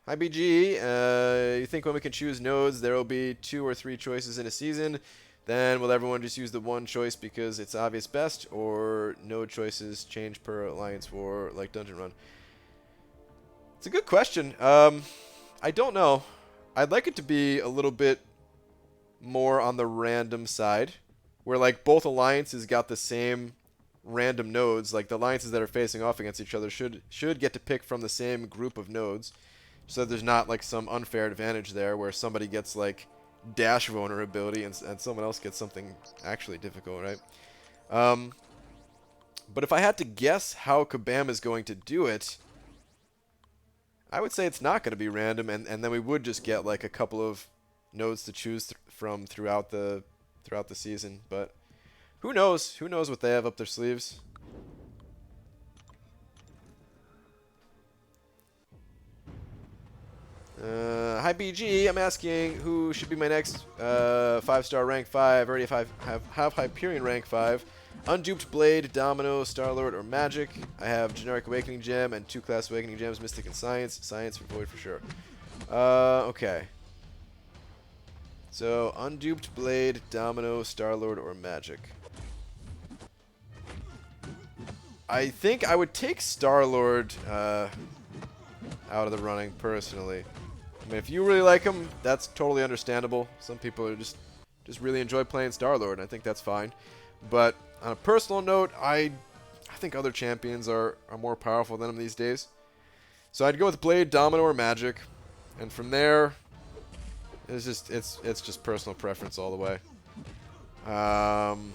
Hi BG, you think when we can choose nodes, there will be 2 or 3 choices in a season? Then will everyone just use the one choice because it's obvious best, or node choices change per alliance war like Dungeon Run? It's a good question. I don't know. I'd like it to be a little bit more on the random side, where like both alliances got the same random nodes. Like the alliances that are facing off against each other should get to pick from the same group of nodes, so there's not like some unfair advantage there where somebody gets like dash vulnerability and someone else gets something actually difficult, right? But if I had to guess how Kabam is going to do it, I would say it's not going to be random, and then we would just get like a couple of nodes to choose from throughout the season. But who knows? Who knows what they have up their sleeves? Hi BG, I'm asking who should be my next 5-star rank 5. Already have Hyperion rank 5. Unduped Blade, Domino, Starlord, or Magic. I have Generic Awakening Gem and 2 Class Awakening Gems, Mystic and Science. Science for Void for sure. Okay. So, Unduped Blade, Domino, Starlord, or Magic. I think I would take Starlord out of the running, personally. I mean, if you really like him, that's totally understandable. Some people are just really enjoy playing Starlord, and I think that's fine. But on a personal note, I think other champions are more powerful than him these days. So I'd go with Blade, Domino, or Magic, and from there, it's just personal preference all the way. And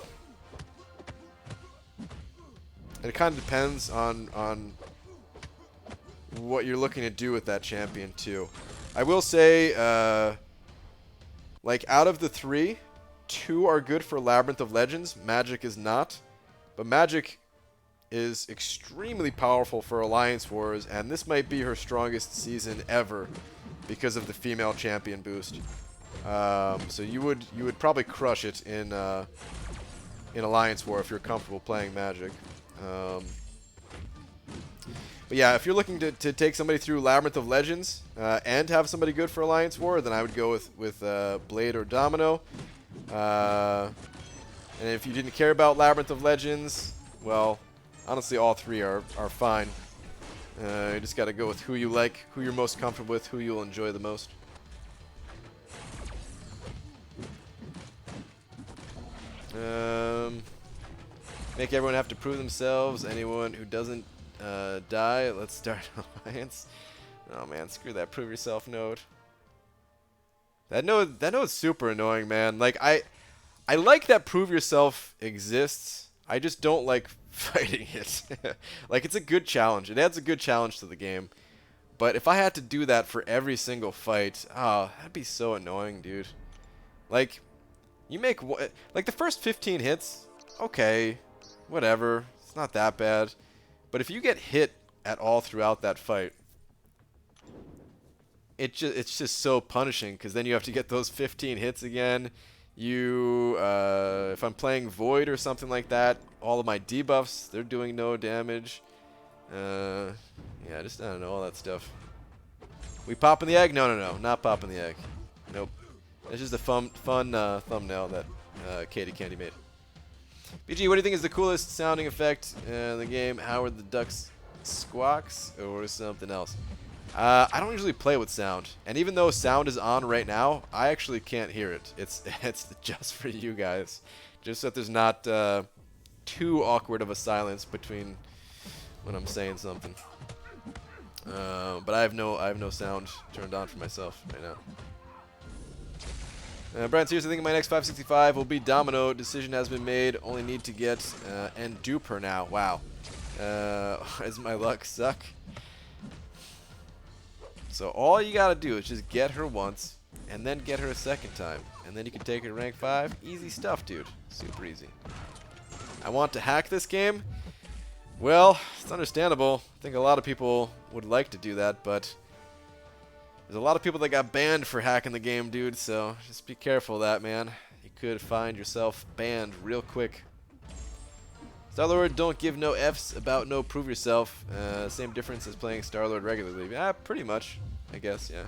it kind of depends on what you're looking to do with that champion too. I will say, like out of the 3, 2 are good for Labyrinth of Legends. Magic is not. But Magic is extremely powerful for Alliance Wars, and this might be her strongest season ever because of the female champion boost. So you would probably crush it in Alliance War if you're comfortable playing Magic. But yeah, if you're looking to take somebody through Labyrinth of Legends and have somebody good for Alliance War, then I would go with Blade or Domino. And if you didn't care about Labyrinth of Legends, well, honestly, all 3 are fine. You just got to go with who you like, who you're most comfortable with, who you'll enjoy the most. Make everyone have to prove themselves. Anyone who doesn't die, let's start Alliance. Oh man, screw that prove yourself node. That node's super annoying, man. Like I like that prove yourself exists. I just don't like fighting it. Like it's a good challenge. It adds a good challenge to the game. But if I had to do that for every single fight, oh, that'd be so annoying, dude. Like you make like the first 15 hits, okay, whatever. It's not that bad. But if you get hit at all throughout that fight, it's just so punishing, because then you have to get those 15 hits again. If I'm playing Void or something like that, all of my debuffs, they're doing no damage. Yeah, just I don't know, all that stuff. We popping the egg? No, not popping the egg. Nope. It's just a fun thumbnail that Katie Candy made. BG, what do you think is the coolest sounding effect in the game? Howard the Duck's squawks or something else? I don't usually play with sound, and even though sound is on right now, I actually can't hear it. It's just for you guys, just so that there's not too awkward of a silence between when I'm saying something. But I have no sound turned on for myself right now. Brian, seriously, thinking my next 565 will be Domino. Decision has been made. Only need to get and dupe her now. Wow. Does my luck suck? So all you gotta do is just get her once, and then get her a second time, and then you can take her to rank 5. Easy stuff, dude. Super easy. I want to hack this game. Well, it's understandable. I think a lot of people would like to do that, but there's a lot of people that got banned for hacking the game, dude, so just be careful of that, man. You could find yourself banned real quick. Starlord, don't give no Fs about no prove yourself. Same difference as playing Starlord regularly. Yeah, pretty much. I guess, yeah.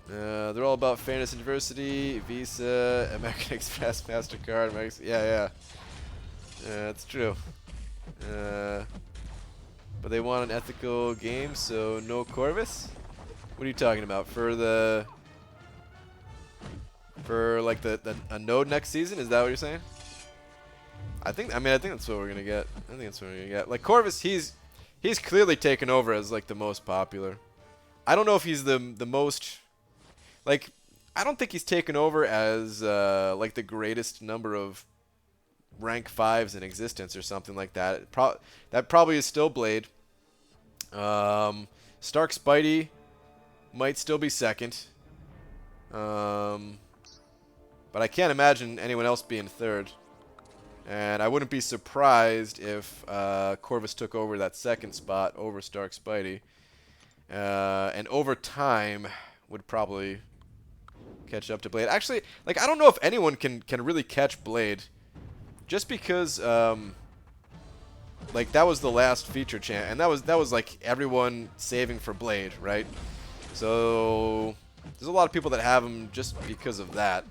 They're all about fairness and diversity. Visa, American Express, MasterCard, yeah. That's true. But they want an ethical game, so no Corvus? What are you talking about? For like a node next season? Is that what you're saying? I think that's what we're gonna get. I think that's what we're gonna get. Like Corvus, he's clearly taken over as like the most popular. I don't know if he's the most, like, I don't think he's taken over as like the greatest number of rank 5s in existence or something like that. That probably is still Blade. Stark Spidey might still be second. But I can't imagine anyone else being third. And I wouldn't be surprised if Corvus took over that second spot over Stark Spidey. And over time would probably catch up to Blade. Actually, like, I don't know if anyone can really catch Blade. Just because like that was the last feature champ, and that was like everyone saving for Blade, right? So there's a lot of people that have him just because of that.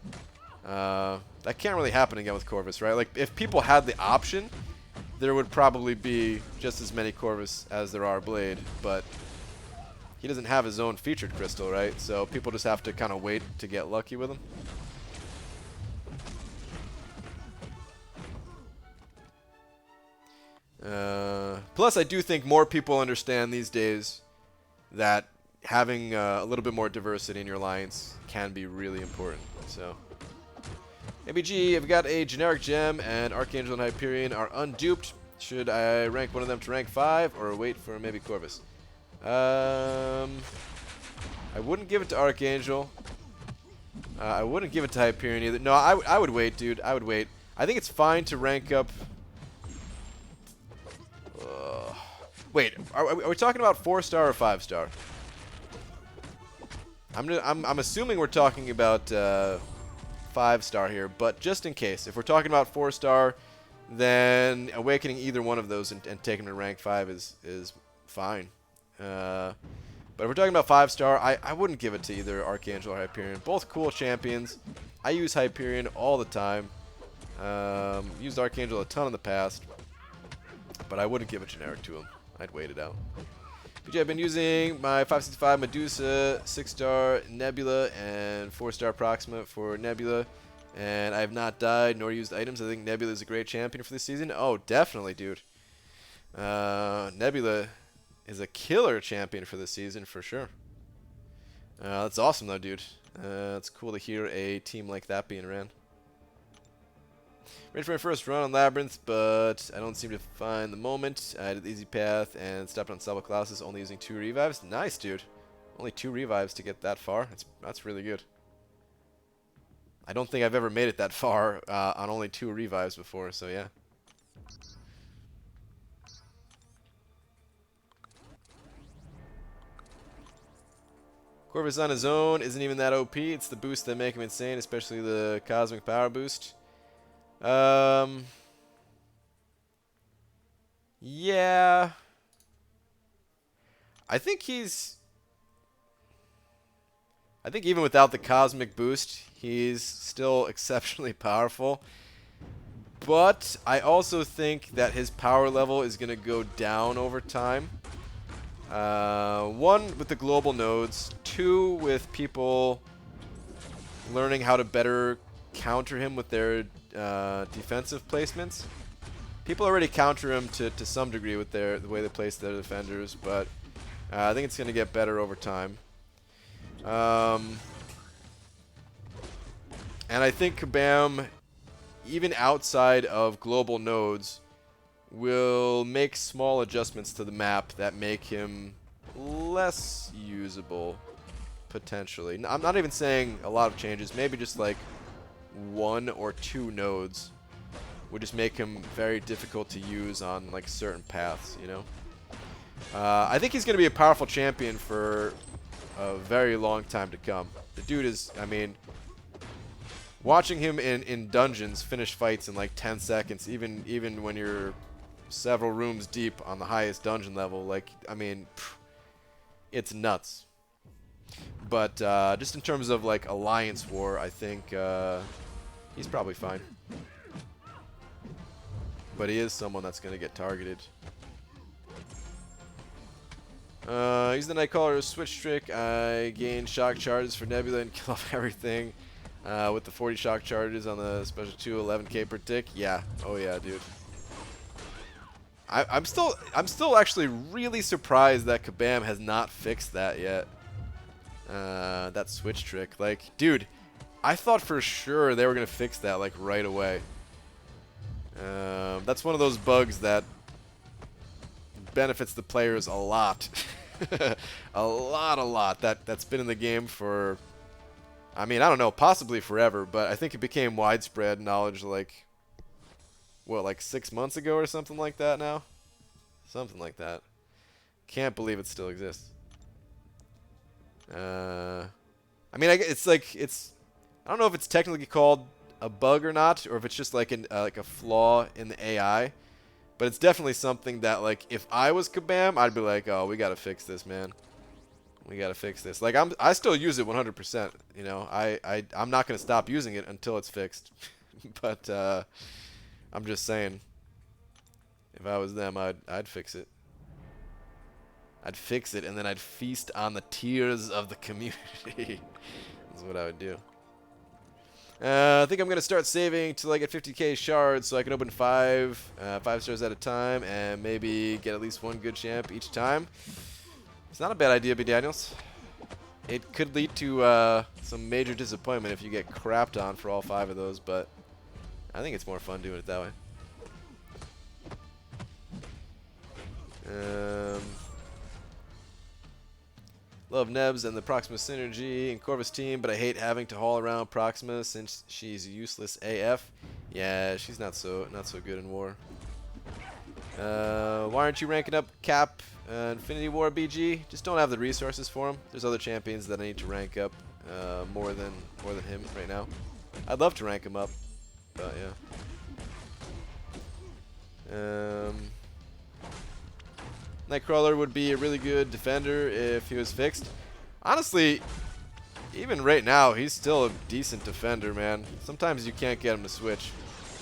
That can't really happen again with Corvus, right? Like, if people had the option, there would probably be just as many Corvus as there are Blade, but he doesn't have his own featured crystal, right? So people just have to kind of wait to get lucky with him. Plus, I do think more people understand these days that having a little bit more diversity in your alliance can be really important. So, ABG, I've got a generic gem, and Archangel and Hyperion are unduped. Should I rank one of them to rank 5, or wait for maybe Corvus? I wouldn't give it to Archangel. I wouldn't give it to Hyperion either. No, I would wait, dude. I would wait. I think it's fine to rank up. Wait, are we talking about 4-star or 5-star? I'm assuming we're talking about 5-star here, but just in case, if we're talking about 4-star, then awakening either one of those and taking them to rank 5 is fine. But if we're talking about 5-star, I wouldn't give it to either Archangel or Hyperion. Both cool champions. I use Hyperion all the time. Used Archangel a ton in the past, but I wouldn't give it generic to him. I'd wait it out. BJ, I've been using my 565 Medusa, 6-star Nebula, and 4-star Proxima for Nebula, and I have not died nor used items. I think Nebula is a great champion for this season. Oh, definitely, dude. Nebula is a killer champion for this season, for sure. That's awesome, though, dude. It's cool to hear a team like that being ran. Ready for my first run on Labyrinth, but I don't seem to find the moment. I did the easy path and stopped on several classes, only using 2 revives. Nice, dude. Only 2 revives to get that far. That's really good. I don't think I've ever made it that far on only 2 revives before, so yeah. Corvus on his own isn't even that OP. It's the boost that make him insane, especially the cosmic power boost. Yeah. I think even without the cosmic boost, he's still exceptionally powerful. But I also think that his power level is going to go down over time. 1, with the global nodes. 2, with people learning how to better counter him with their defensive placements. People already counter him to some degree with the way they place their defenders, but I think it's going to get better over time. And I think Kabam, even outside of global nodes, will make small adjustments to the map that make him less usable, potentially. I'm not even saying a lot of changes, maybe just like 1 or 2 nodes would just make him very difficult to use on like certain paths, you know. I think he's going to be a powerful champion for a very long time to come. The dude is, I mean, watching him in dungeons finish fights in like 10 seconds, even when you're several rooms deep on the highest dungeon level. Like, I mean, it's nuts. But just in terms of like alliance war, I think he's probably fine. But he is someone that's going to get targeted. He's the Nightcrawler switch trick. I gain shock charges for Nebula and kill off everything. With the 40 shock charges on the special 2, 11k per tick. Yeah. Oh yeah, dude. I'm still actually really surprised that Kabam has not fixed that yet. That switch trick. Like, dude, I thought for sure they were gonna fix that like right away. That's one of those bugs that benefits the players a lot. a lot. That's been in the game for, I mean, I don't know, possibly forever, but I think it became widespread knowledge like, what, like 6 months ago or something like that now? Something like that. Can't believe it still exists. I mean, it's like, I don't know if it's technically called a bug or not, or if it's just like a flaw in the AI. But it's definitely something that, like, if I was Kabam, I'd be like, oh, we gotta fix this, man. We gotta fix this. Like, I still use it 100%. You know, I'm not gonna stop using it until it's fixed. But I'm just saying, if I was them, I'd fix it. I'd fix it, and then I'd feast on the tears of the community. That's what I would do. I think I'm going to start saving till I get 50k shards so I can open 5 stars at a time and maybe get at least one good champ each time. It's not a bad idea, B. Daniels. It could lead to some major disappointment if you get crapped on for all 5 of those, but I think it's more fun doing it that way. Love Nebs and the Proxima synergy and Corvus team, but I hate having to haul around Proxima since she's useless AF. Yeah, she's not so good in war. Why aren't you ranking up Cap Infinity War BG? Just don't have the resources for him. There's other champions that I need to rank up more than him right now. I'd love to rank him up, but yeah. Nightcrawler would be a really good defender if he was fixed. Honestly, even right now, he's still a decent defender, man. Sometimes you can't get him to switch.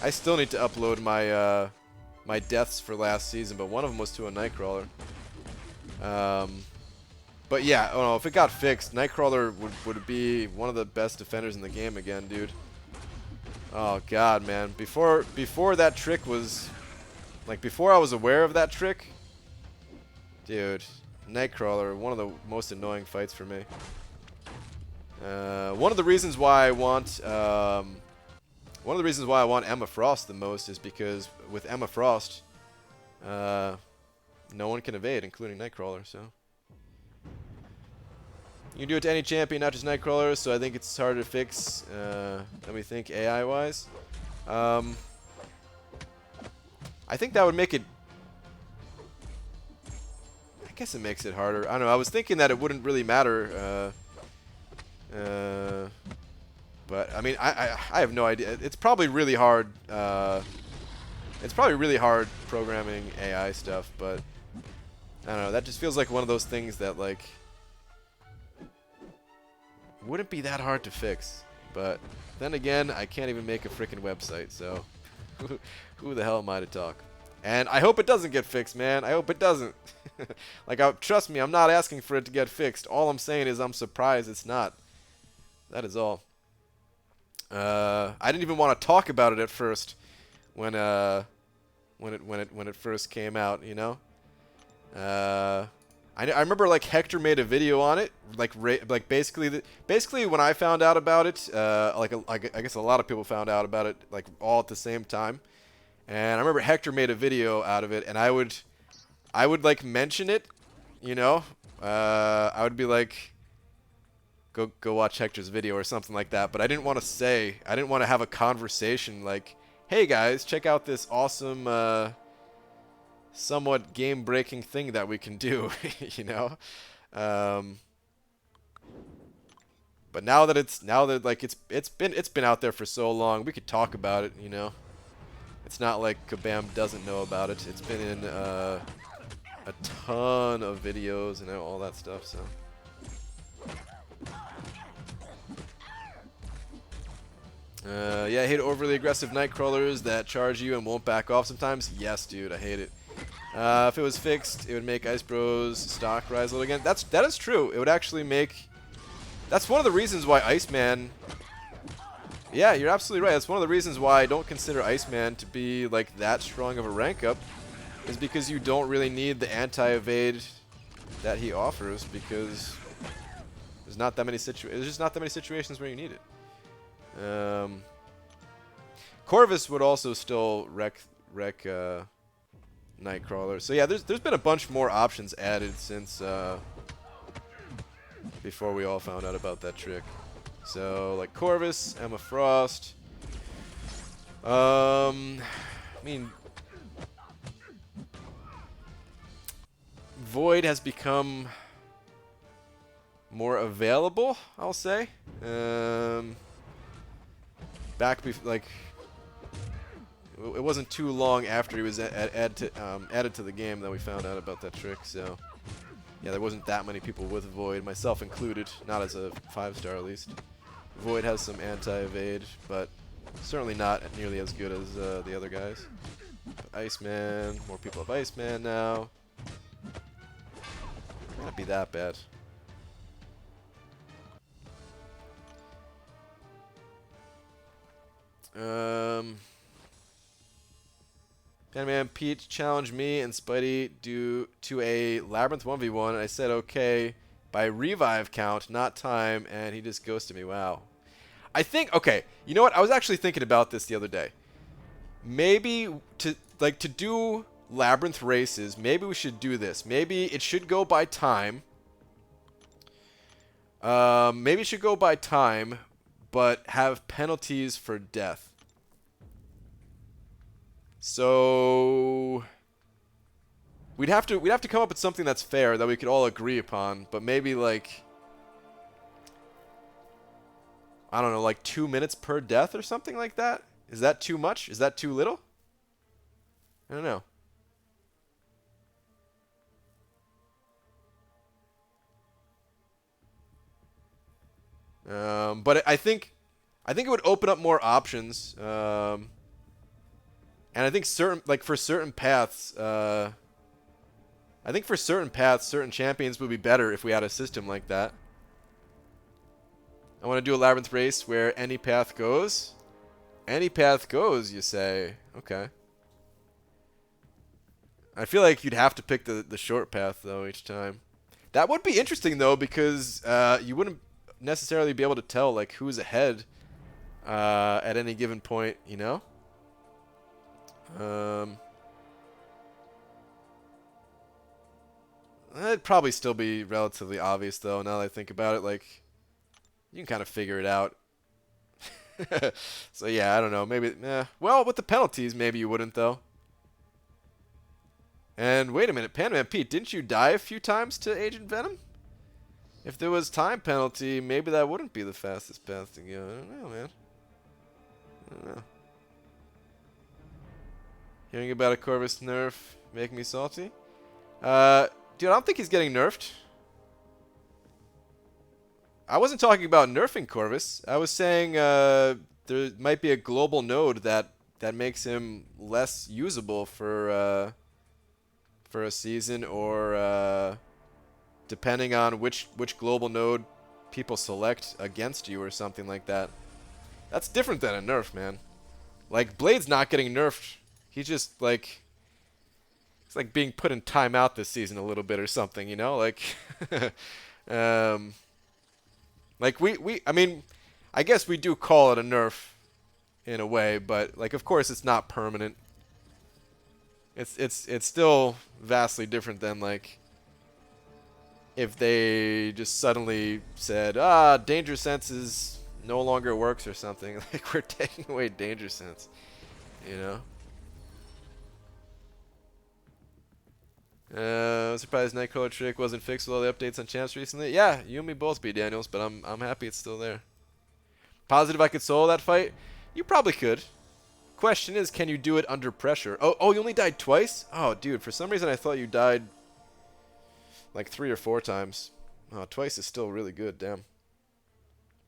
I still need to upload my my deaths for last season, but one of them was to a Nightcrawler. But yeah, oh no, if it got fixed, Nightcrawler would be one of the best defenders in the game again, dude. Oh god, man. Before that trick was, like, before I was aware of that trick, dude, Nightcrawler, one of the most annoying fights for me. One of the reasons why I want Emma Frost the most is because with Emma Frost, no one can evade, including Nightcrawler. So you can do it to any champion, not just Nightcrawler. So I think it's harder to fix than we think AI-wise. I think that would make it. I guess it makes it harder. I don't know. I was thinking that it wouldn't really matter. But I mean, I have no idea. It's probably really hard. It's probably really hard programming AI stuff. But I don't know. That just feels like one of those things that like wouldn't be that hard to fix. But then again, I can't even make a freaking website. So who the hell am I to talk? And I hope it doesn't get fixed, man. I hope it doesn't. Like, trust me, I'm not asking for it to get fixed. All I'm saying is I'm surprised it's not. That is all. I didn't even want to talk about it at first when it first came out, you know. I remember like Hector made a video on it, like basically when I found out about it, I guess a lot of people found out about it like all at the same time. And I remember Hector made a video out of it, and I would like mention it, you know. I would be like, go watch Hector's video or something like that. But I didn't want to have a conversation like, hey guys, check out this awesome, somewhat game-breaking thing that we can do, you know. But now that like it's been out there for so long, we could talk about it, you know. It's not like Kabam doesn't know about it. It's been in a ton of videos and all that stuff, so. Yeah, I hate overly aggressive nightcrawlers that charge you and won't back off sometimes. Yes, dude, I hate it. If it was fixed, it would make Ice Bros stock rise a little again. That is true. It would actually make... That's one of the reasons why Iceman... Yeah, you're absolutely right. That's one of the reasons why I don't consider Iceman to be like that strong of a rank up, is because you don't really need the anti-evade that he offers, because there's not that many there's just not that many situations where you need it. Corvus would also still wreck Nightcrawler. So yeah, there's been a bunch more options added since before we all found out about that trick. So like Corvus, Emma Frost. I mean, Void has become more available, I'll say. Like, it wasn't too long after he was added to the game that we found out about that trick. So yeah, there wasn't that many people with Void, myself included, not as a 5-star at least. Void has some anti-evade, but certainly not nearly as good as the other guys. But Iceman, more people have Iceman now. Might not be that bad. Panman Pete challenged me and Spidey to a Labyrinth 1v1, and I said okay by revive count, not time, and he just ghosted me. Wow. I think, okay, you know what? I was actually thinking about this the other day. Maybe to do Labyrinth races, maybe we should do this. Maybe it should go by time. Maybe it should go by time, but have penalties for death. So we'd have to come up with something that's fair that we could all agree upon, but maybe like, I don't know, like 2 minutes per death or something like that? Is that too much? Is that too little? I don't know. But I think it would open up more options. And I think for certain paths, certain champions would be better if we had a system like that. I want to do a Labyrinth race where any path goes. Any path goes, you say. Okay. I feel like you'd have to pick the short path, though, each time. That would be interesting, though, because you wouldn't necessarily be able to tell like who's ahead at any given point, you know? It'd probably still be relatively obvious, though, now that I think about it. Like, you can kind of figure it out. So, yeah, I don't know. Maybe, well, with the penalties, maybe you wouldn't, though. And wait a minute, Panman Pete, didn't you die a few times to Agent Venom? If there was time penalty, maybe that wouldn't be the fastest path to go. I don't know, man. I don't know. Hearing about a Corvus nerf making me salty? Dude, I don't think he's getting nerfed. I wasn't talking about nerfing Corvus. I was saying there might be a global node that makes him less usable for a season, or depending on which global node people select against you or something like that. That's different than a nerf, man. Like, Blade's not getting nerfed. He's just like, it's like being put in timeout this season a little bit or something, you know? Like, like I mean, I guess we do call it a nerf in a way, but like, of course, it's not permanent. It's still vastly different than like if they just suddenly said, danger senses no longer works or something. Like, we're taking away danger sense, you know? Surprised Nightcrawler trick wasn't fixed with all the updates on champs recently. Yeah, you and me both be, Daniels, but I'm happy it's still there. Positive I could solo that fight? You probably could. question is, can you do it under pressure? Oh, you only died twice? Oh, dude, for some reason I thought you died like 3 or 4 times. Oh, twice is still really good, damn.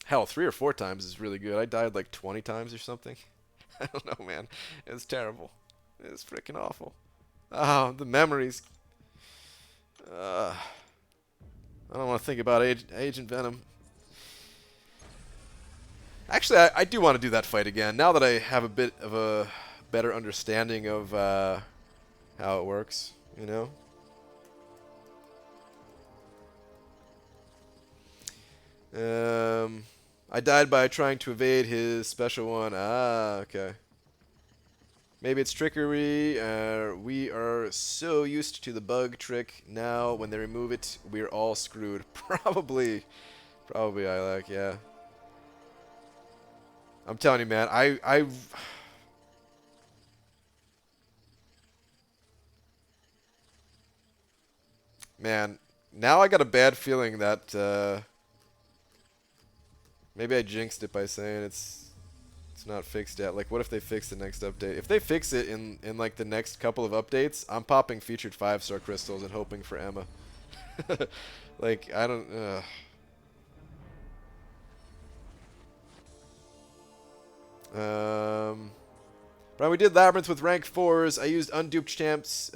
Hell, 3 or 4 times is really good. I died like 20 times or something. I don't know, man. It was terrible. It was freaking awful. Oh, the memories. I don't want to think about Agent Venom. Actually, I do want to do that fight again, now that I have a bit of a better understanding of how it works, you know? I died by trying to evade his special one. Ah, okay. Maybe it's trickery. We are so used to the bug trick now. When they remove it, we're all screwed. Probably, I like, yeah. I'm telling you, man. Man, now I got a bad feeling that maybe I jinxed it by saying it's not fixed yet. Like, what if they fix the next update? If they fix it in like the next couple of updates, I'm popping featured 5-star crystals and hoping for Emma. Like, I don't. But we did Labyrinth with rank 4s. I used unduped champs.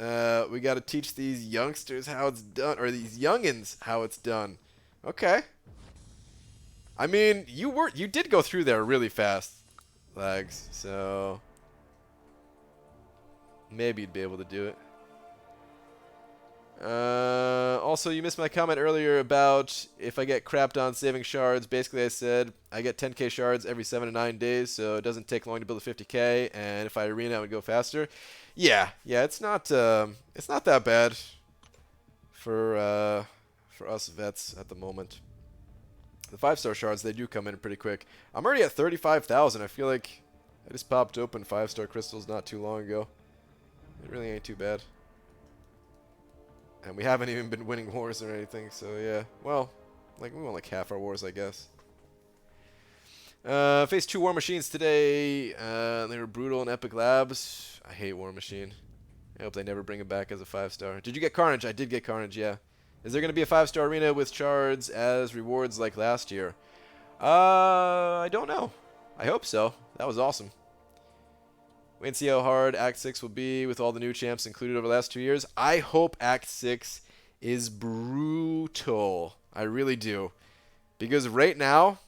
We got to teach these youngsters how it's done, or these youngins how it's done. Okay. I mean, you did go through there really fast, Lags. So maybe you'd be able to do it. Also, you missed my comment earlier about if I get crapped on saving shards. Basically, I said I get 10k shards every 7 to 9 days, so it doesn't take long to build a 50k. And if I arena, I would go faster. Yeah, it's not that bad for us vets at the moment. The 5-star shards, they do come in pretty quick. I'm already at 35,000. I feel like I just popped open 5-star crystals not too long ago. It really ain't too bad. And we haven't even been winning wars or anything, so yeah. Well, like we won like half our wars, I guess. Faced 2 war machines today. They were brutal in Epic Labs. I hate War Machine. I hope they never bring it back as a 5-star. Did you get Carnage? I did get Carnage, yeah. Is there going to be a 5-star arena with shards as rewards like last year? I don't know. I hope so. That was awesome. Wait and see how hard Act 6 will be with all the new champs included over the last 2 years. I hope Act 6 is brutal. I really do. Because right now,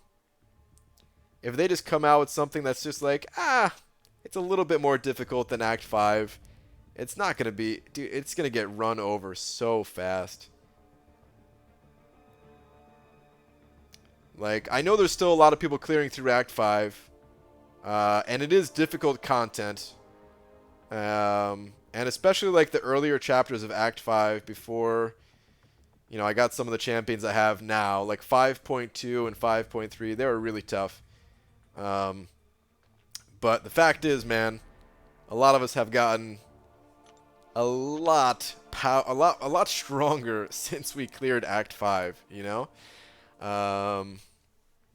if they just come out with something that's just like, it's a little bit more difficult than Act 5, it's not going to be, dude, it's going to get run over so fast. Like, I know there's still a lot of people clearing through Act 5. And it is difficult content. And especially like the earlier chapters of Act 5 before, you know, I got some of the champions I have now. Like 5.2 and 5.3, they were really tough. But the fact is, man, a lot of us have gotten a lot stronger since we cleared Act 5, you know?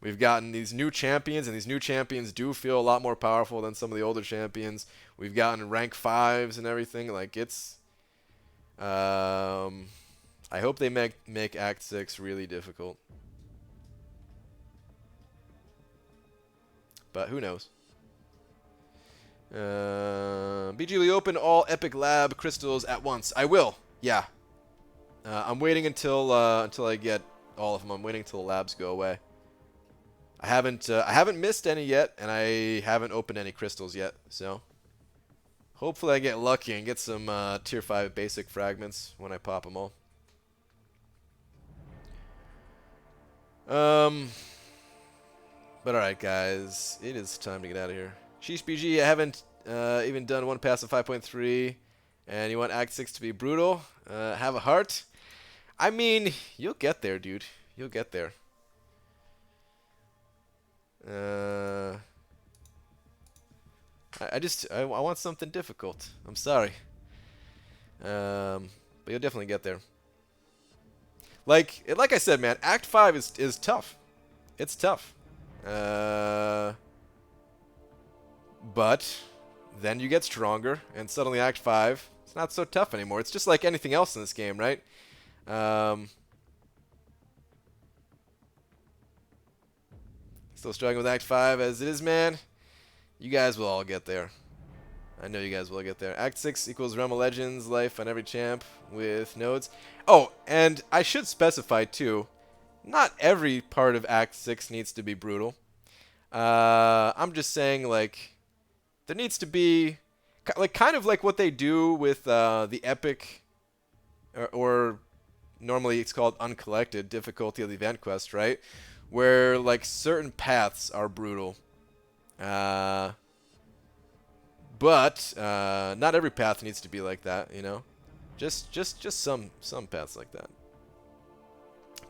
We've gotten these new champions, and these new champions do feel a lot more powerful than some of the older champions. We've gotten rank 5s and everything. Like, it's... I hope they make Act 6 really difficult. But who knows? BG, will you open all Epic Lab crystals at once? I will. Yeah. I'm waiting until I get all of them. I'm waiting until the labs go away. I haven't missed any yet, and I haven't opened any crystals yet. So hopefully I get lucky and get some tier 5 basic fragments when I pop them all. But alright, guys, it is time to get out of here. Sheesh BG, I haven't even done one pass of 5.3, and you want Act 6 to be brutal? Have a heart? I mean, you'll get there, dude. You'll get there. I want something difficult. I'm sorry. But you'll definitely get there. Like I said, man, Act 5 is tough. It's tough. But then you get stronger, and suddenly Act 5, it's not so tough anymore. It's just like anything else in this game, right? Still struggling with Act 5 as it is, man. You guys will all get there. I know you guys will get there. Act 6 equals Realm of Legends, life on every champ with nodes. Oh, and I should specify, too, not every part of Act 6 needs to be brutal. I'm just saying, like, there needs to be, like, kind of like what they do with the epic, or normally it's called uncollected difficulty of the event quest, right? Where, like, certain paths are brutal. But not every path needs to be like that, you know? Just some paths like that.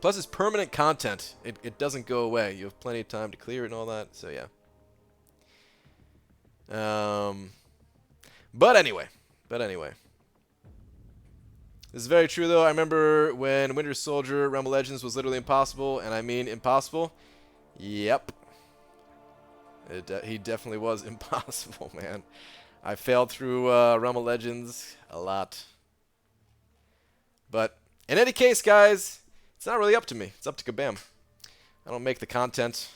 Plus, it's permanent content. It doesn't go away. You have plenty of time to clear it and all that. So yeah. But anyway. This is very true, though. I remember when Winter Soldier Realm of Legends was literally impossible, and I mean impossible. Yep. He definitely was impossible, man. I failed through Realm of Legends a lot. But in any case, guys, it's not really up to me. It's up to Kabam. I don't make the content.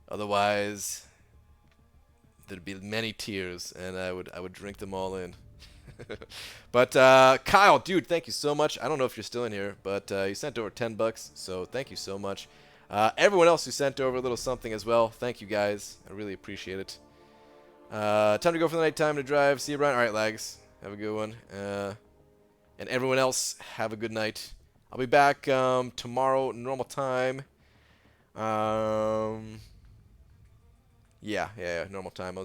Otherwise, there'd be many tears, and I would drink them all in. But Kyle, dude, thank you so much. I don't know if you're still in here, but you sent over $10, so thank you so much. Everyone else who sent over a little something as well, thank you guys. I really appreciate it. Time to go for the night. Time to drive. See you, Brian. All right, Lags. Have a good one. And everyone else, have a good night. I'll be back tomorrow, normal time. Yeah, normal time.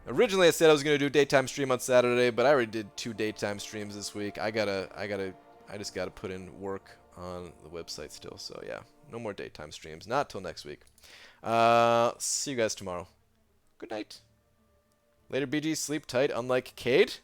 Originally I said I was gonna do a daytime stream on Saturday, but I already did 2 daytime streams this week. I just gotta put in work on the website still. So yeah, no more daytime streams. Not till next week. See you guys tomorrow. Good night. Later, BG. Sleep tight. Unlike Cade.